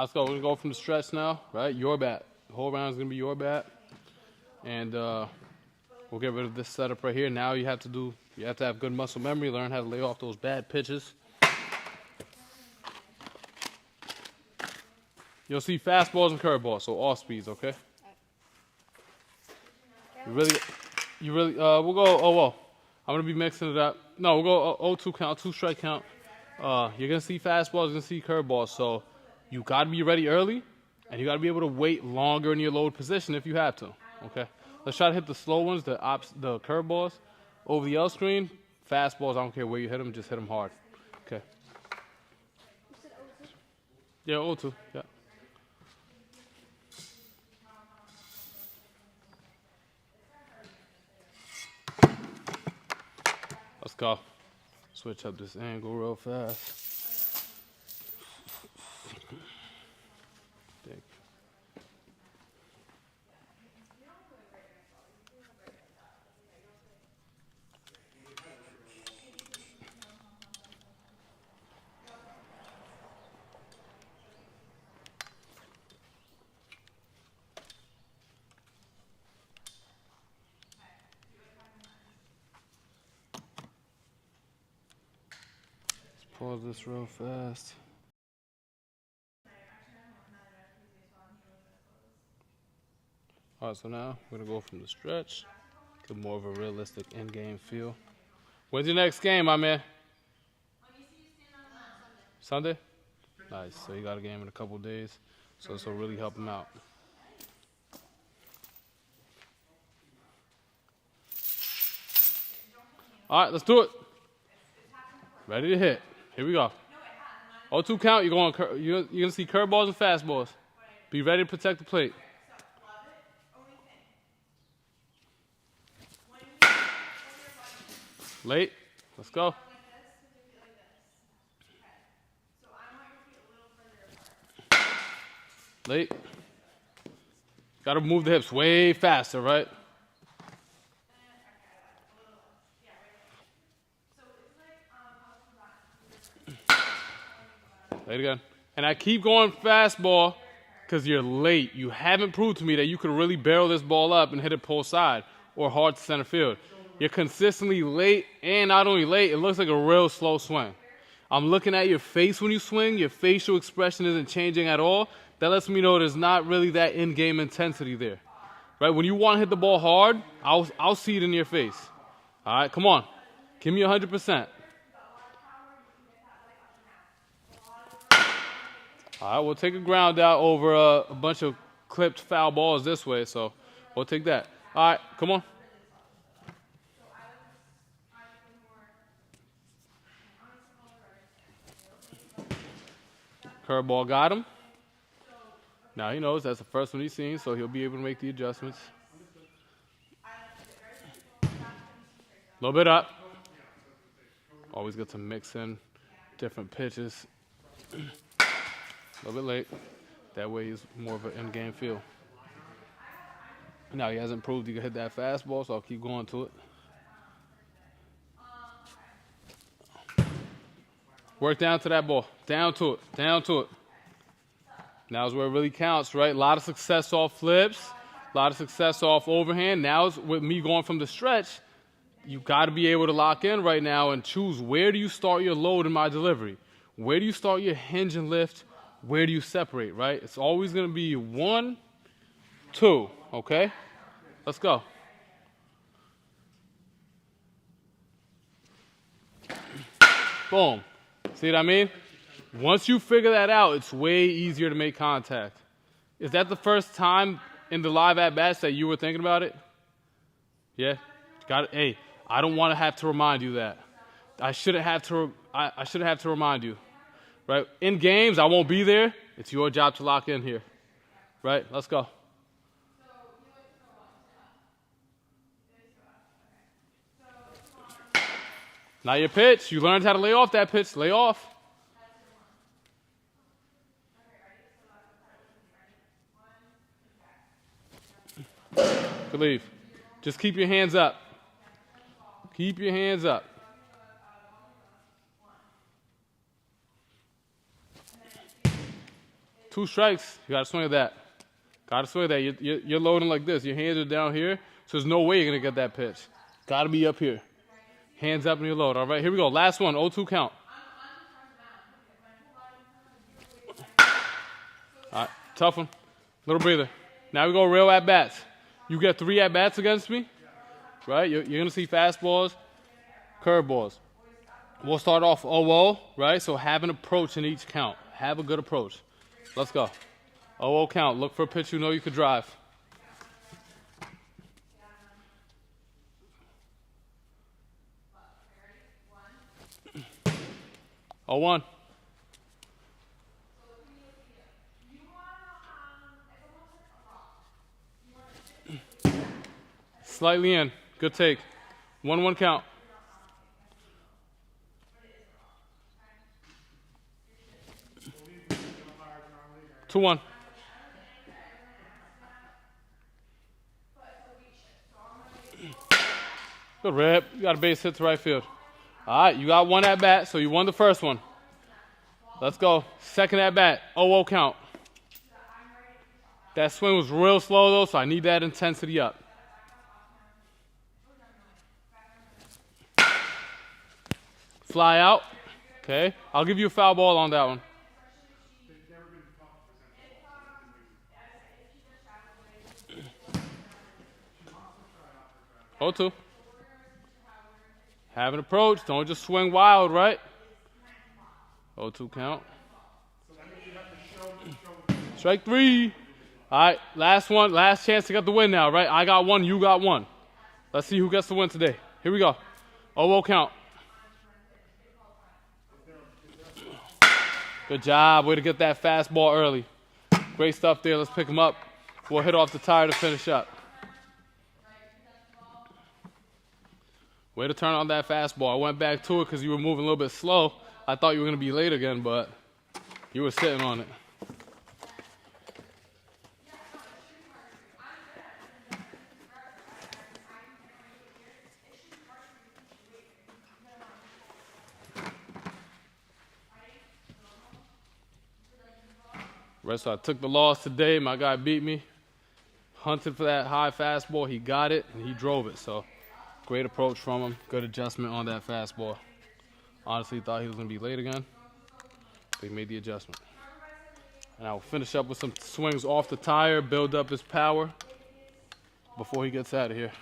Let's go. We're going to go from the stretch now, right? Your bat. The whole round is going to be your bat. And we'll get rid of this setup right here. Now you have to have good muscle memory, learn how to lay off those bad pitches. You'll see fastballs and curveballs, so all speeds, okay? We'll go, I'm going to be mixing it up. No, we'll go 0-2 count, 2-strike count. You're going to see fastballs, you're going to see curveballs, so you got to be ready early, and you got to be able to wait longer in your load position if you have to, okay? Let's try to hit the slow ones, the curveballs, over the L screen. Fastballs, I don't care where you hit them, just hit them hard, okay? You said 0-2? Yeah, 0-2, yeah. Let's go. Switch up this angle real fast. Pause this real fast. All right, so now we're gonna go from the stretch to more of a realistic in-game feel. When's your next game, my man? Sunday? Nice. So you got a game in a couple days, so this will really help him out. All right, let's do it. Ready to hit. Here we go. 0-2 count. You're gonna see curveballs and fastballs. Be ready to protect the plate. Late. Let's go. Late. Got to move the hips way faster, right? Late again. And I keep going fastball because you're late. You haven't proved to me that you could really barrel this ball up and hit it pull side or hard to center field. You're consistently late, and not only late, it looks like a real slow swing. I'm looking at your face when you swing. Your facial expression isn't changing at all. That lets me know there's not really that in-game intensity there. Right? When you want to hit the ball hard, I'll see it in your face. All right, come on. Give me 100%. All right, we'll take a ground out over a bunch of clipped foul balls this way, so we'll take that. All right, come on. Curveball got him. Now he knows that's the first one he's seen, so he'll be able to make the adjustments. A little bit up. Always good to mix in different pitches. A little bit late. That way he's more of an in-game feel. Now he hasn't proved he can hit that fastball, so I'll keep going to it. Work down to that ball. Down to it. Down to it. Now is where it really counts, right? A lot of success off flips. A lot of success off overhand. Now is with me going from the stretch. You got to be able to lock in right now and choose where do you start your load in my delivery. Where do you start your hinge and lift? Where do you separate, right? It's always going to be 1, 2, okay? Let's go. Boom. See what I mean? Once you figure that out, it's way easier to make contact. Is that the first time in the live at-bats that you were thinking about it? Yeah? Got it. Hey, I don't want to have to remind you that. I shouldn't have to remind you. Right? In games, I won't be there. It's your job to lock in here. Right? Let's go. Now your pitch. You learned how to lay off that pitch. Lay off. Good leave. Just keep your hands up. Keep your hands up. 2 strikes, you gotta swing at that. Gotta swing at that. You're loading like this. Your hands are down here, so there's no way you're gonna get that pitch. Gotta be up here. Hands up and you load. All right, here we go. Last one, 0-2 count. All right, tough one. Little breather. Now we go real at-bats. You get 3 at-bats against me, right? You're gonna see fastballs, curveballs. We'll start off 0-0, right? So have an approach in each count. Have a good approach. Let's go. 0-0 count. Look for a pitch you know you could drive. 0-1. Slightly in. Good take. 1-1 count. 2-1. Good rip. You got a base hit to right field. All right, you got 1 at bat, so you won the first one. Let's go. Second at bat. 0-0 count. That swing was real slow though, so I need that intensity up. Fly out. Okay. I'll give you a foul ball on that one. 0-2. Have an approach. Don't just swing wild, right? 0-2 count. Strike 3. All right, last one. Last chance to get the win now, right? I got 1, you got 1. Let's see who gets the win today. Here we go. 0-0 count. Good job. Way to get that fastball early. Great stuff there. Let's pick him up. We'll hit off the tire to finish up. Way to turn on that fastball. I went back to it because you were moving a little bit slow. I thought you were going to be late again, but you were sitting on it. Right, so I took the loss today. My guy beat me. Hunted for that high fastball. He got it, and he drove it. So great approach from him. Good adjustment on that fastball. Honestly, thought he was going to be late again. They made the adjustment. And I'll finish up with some swings off the tire, build up his power before he gets out of here.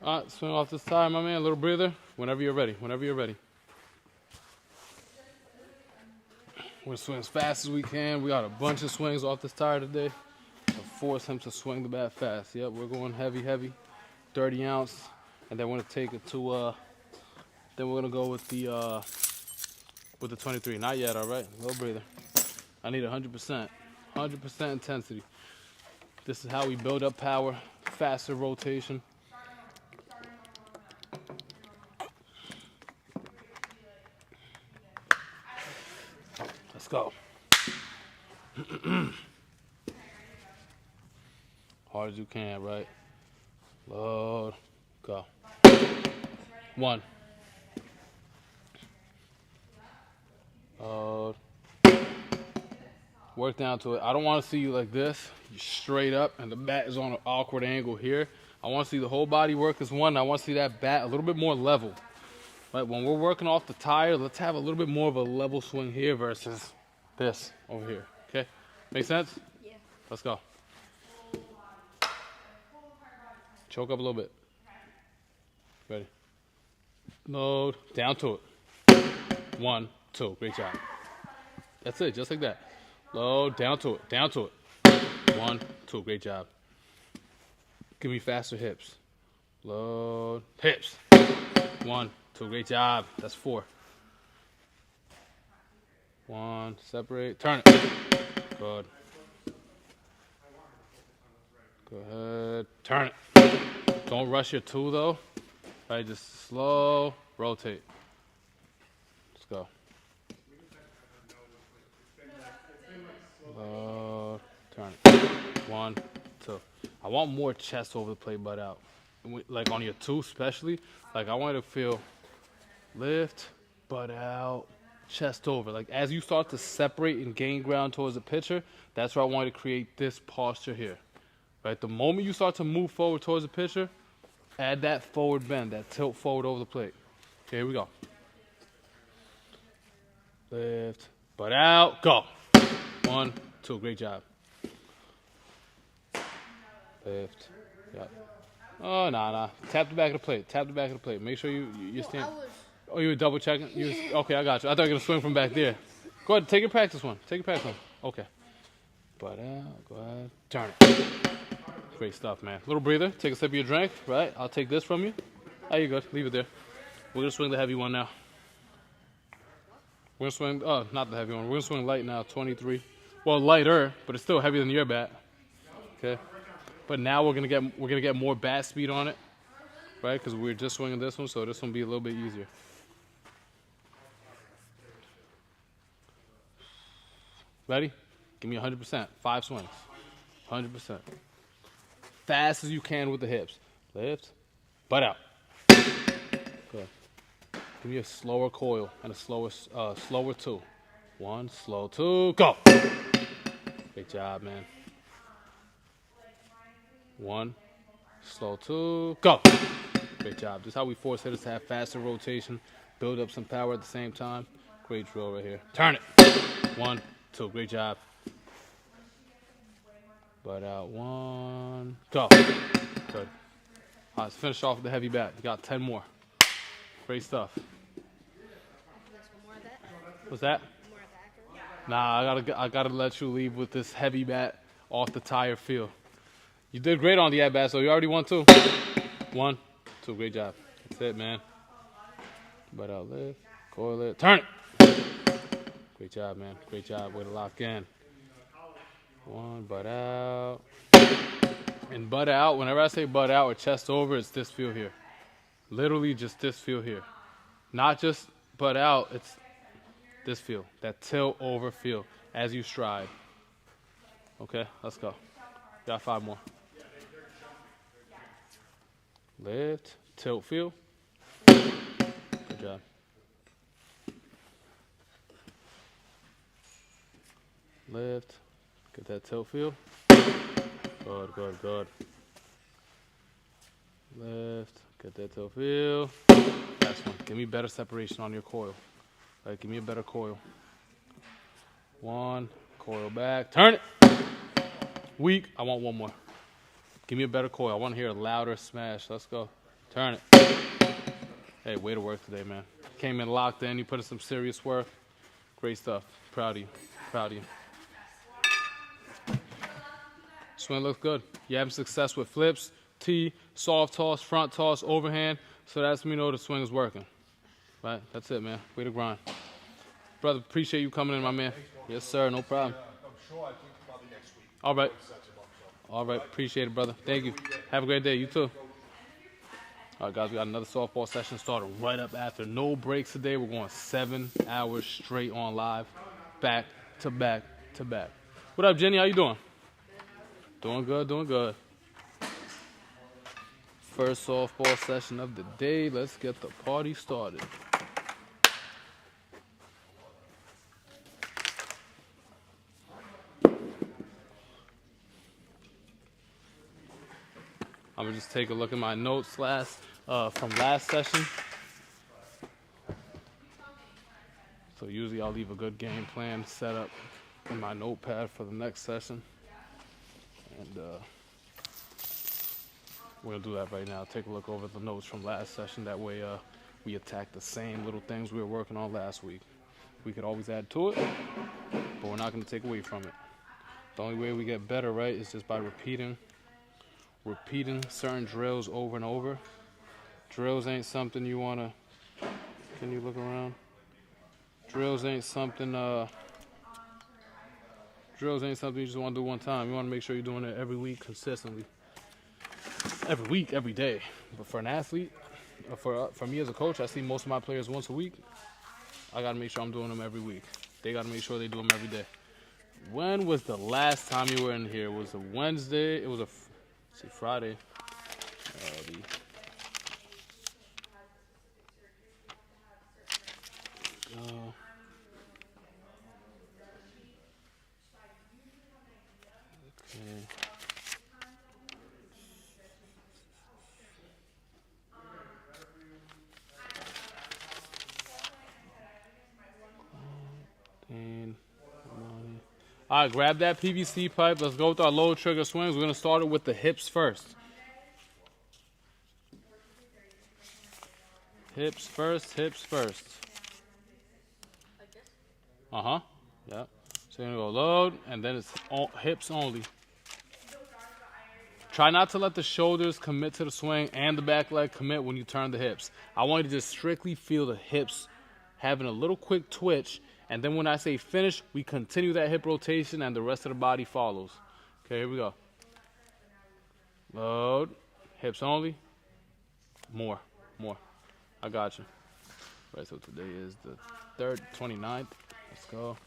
All right, swing off this tire, my man. A little breather. Whenever you're ready. Whenever you're ready. We're going to swing as fast as we can. We got a bunch of swings off this tire today to force him to swing the bat fast. Yep, we're going heavy, 30 ounce, and then we're going to take it to. Then we're going to go with the 23. Not yet, all right. Little breather. I need 100%, 100% intensity. This is how we build up power. Faster rotation. Let's go. Hard as you can, right? Load. Go. 1. Load. Work down to it. I don't want to see you like this. You're straight up, and the bat is on an awkward angle here. I want to see the whole body work as one. I want to see that bat a little bit more level. Right, when we're working off the tire, let's have a little bit more of a level swing here versus this over here. Okay? Make sense? Yeah. Let's go. Choke up a little bit. Ready. Load. Down to it. 1, 2. Great job. That's it. Just like that. Load. Down to it. Down to it. 1, 2. Great job. Give me faster hips. Load. Hips. 1, 2. Great job. That's 4. 1. Separate. Turn it. Good. Go ahead. Turn it. Don't rush your 2 though. Right, just slow. Rotate. Let's go. Turn it. 1, 2. I want more chest over the plate, butt out. Like on your 2 especially. Like I want you to feel lift, butt out, chest over. Like as you start to separate and gain ground towards the pitcher, that's where I want you to create this posture here. Right, the moment you start to move forward towards the pitcher, add that forward bend, that tilt forward over the plate. Okay, here we go. Lift, butt out, go. 1, 2, great job. Lift, yeah. Oh, nah. Tap the back of the plate. Tap the back of the plate. Make sure you stand. Oh, you were double checking? Okay, I got you. I thought you were going to swing from back there. Go ahead, take your practice one. Okay. Butt out, go ahead. Turn it. Great stuff, man. Little breather. Take a sip of your drink, right? I'll take this from you. Oh, you're good. Leave it there. We're going to swing the heavy one now. We're going to swing, not the heavy one. We're going to swing light now, 23. Well, lighter, but it's still heavier than your bat. Okay? But now we're gonna get more bat speed on it, right? Because we're just swinging this one, so this one will be a little bit easier. Ready? Give me 100%. 5 swings. 100%. Fast as you can with the hips. Lift, butt out. Good. Give me a slower coil and a slower 2. 1, slow 2, go. Great job, man. 1, slow 2, go. Great job. This is how we force hitters to have faster rotation, build up some power at the same time. Great drill right here. Turn it. 1, 2, great job. Butt out, 1, go. Good. All right, let's finish off with the heavy bat. You got 10 more. Great stuff. What's that? Nah, I gotta let you leave with this heavy bat off the tire feel. You did great on the at bat, so you already won 2. 1, 2, great job. That's it, man. Butt out, lift, coil it, turn it. Great job, man. Great job. Way to lock in. 1, butt out. And butt out, whenever I say butt out or chest over, it's this feel here. Literally just this feel here. Not just butt out, it's this feel. That tilt over feel as you stride. Okay, let's go. Got 5 more. Lift, tilt, feel. Good job. Lift, get that tilt, feel. Good. Lift, get that tilt, feel. Last one. Give me better separation on your coil. Right, give me a better coil. 1, coil back, turn it. Weak, I want 1 more. Give me a better coil. I want to hear a louder smash. Let's go. Turn it. Hey, way to work today, man. Came in locked in. You put in some serious work. Great stuff. Proud of you. Swing looks good. You having success with flips, tee, soft toss, front toss, overhand. So that's me know the swing is working. Right? That's it, man. Way to grind. Brother, appreciate you coming in, my man. Yes, sir. No problem. I'm sure I think probably next week. All right. All right. Appreciate it, brother. Thank you. Have a great day. You too. All right, guys. We got another softball session starting right up after. No breaks today. We're going 7 hours straight on live. Back to back to back. What up, Jenny? How you doing? Doing good. First softball session of the day. Let's get the party started. I'm gonna just take a look at my notes from last session. So usually I'll leave a good game plan set up in my notepad for the next session. And We're gonna do that right now. Take a look over the notes from last session. That way, we attack the same little things we were working on last week. We could always add to it, but we're not gonna take away from it. The only way we get better, right, is just by repeating certain drills over and over. Drills ain't something you wanna. Can you look around? Drills ain't something. Drills ain't something you just want to do one time. You want to make sure you're doing it every week consistently. Every week, every day. But for an athlete, for me as a coach, I see most of my players once a week. I got to make sure I'm doing them every week. They got to make sure they do them every day. When was the last time you were in here? It was a Wednesday. It was a Friday. Okay. All right, grab that PVC pipe. Let's go with our low trigger swings. We're going to start it with the hips first. Hips first, hips first. Like this? Uh-huh. Yep. So you're going to go load, and then it's hips only. Try not to let the shoulders commit to the swing and the back leg commit when you turn the hips. I want you to just strictly feel the hips having a little quick twitch, and then when I say finish, we continue that hip rotation and the rest of the body follows. Okay, here we go. Load. Hips only. More. I got you. Right, so today is the 3rd, 29th. Let's go.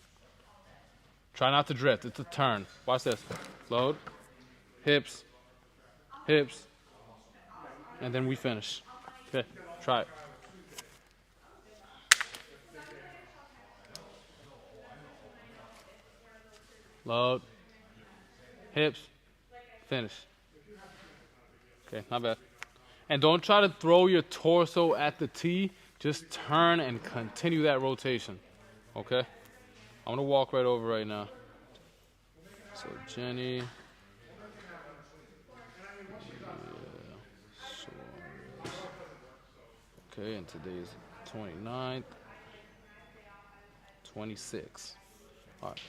Try not to drift. It's a turn. Watch this. Load. Hips. And then we finish. Okay, try it. Load. Hips. Finish. Okay, not bad. And don't try to throw your torso at the tee. Just turn and continue that rotation. Okay? I'm going to walk right over right now. So, Jenny. Okay, and today is 29th. 26. All right.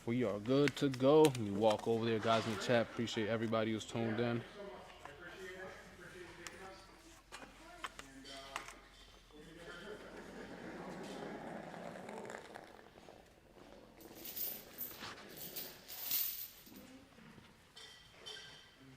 We are good to go. Let me walk over there, guys, in the chat. Appreciate everybody who's tuned in.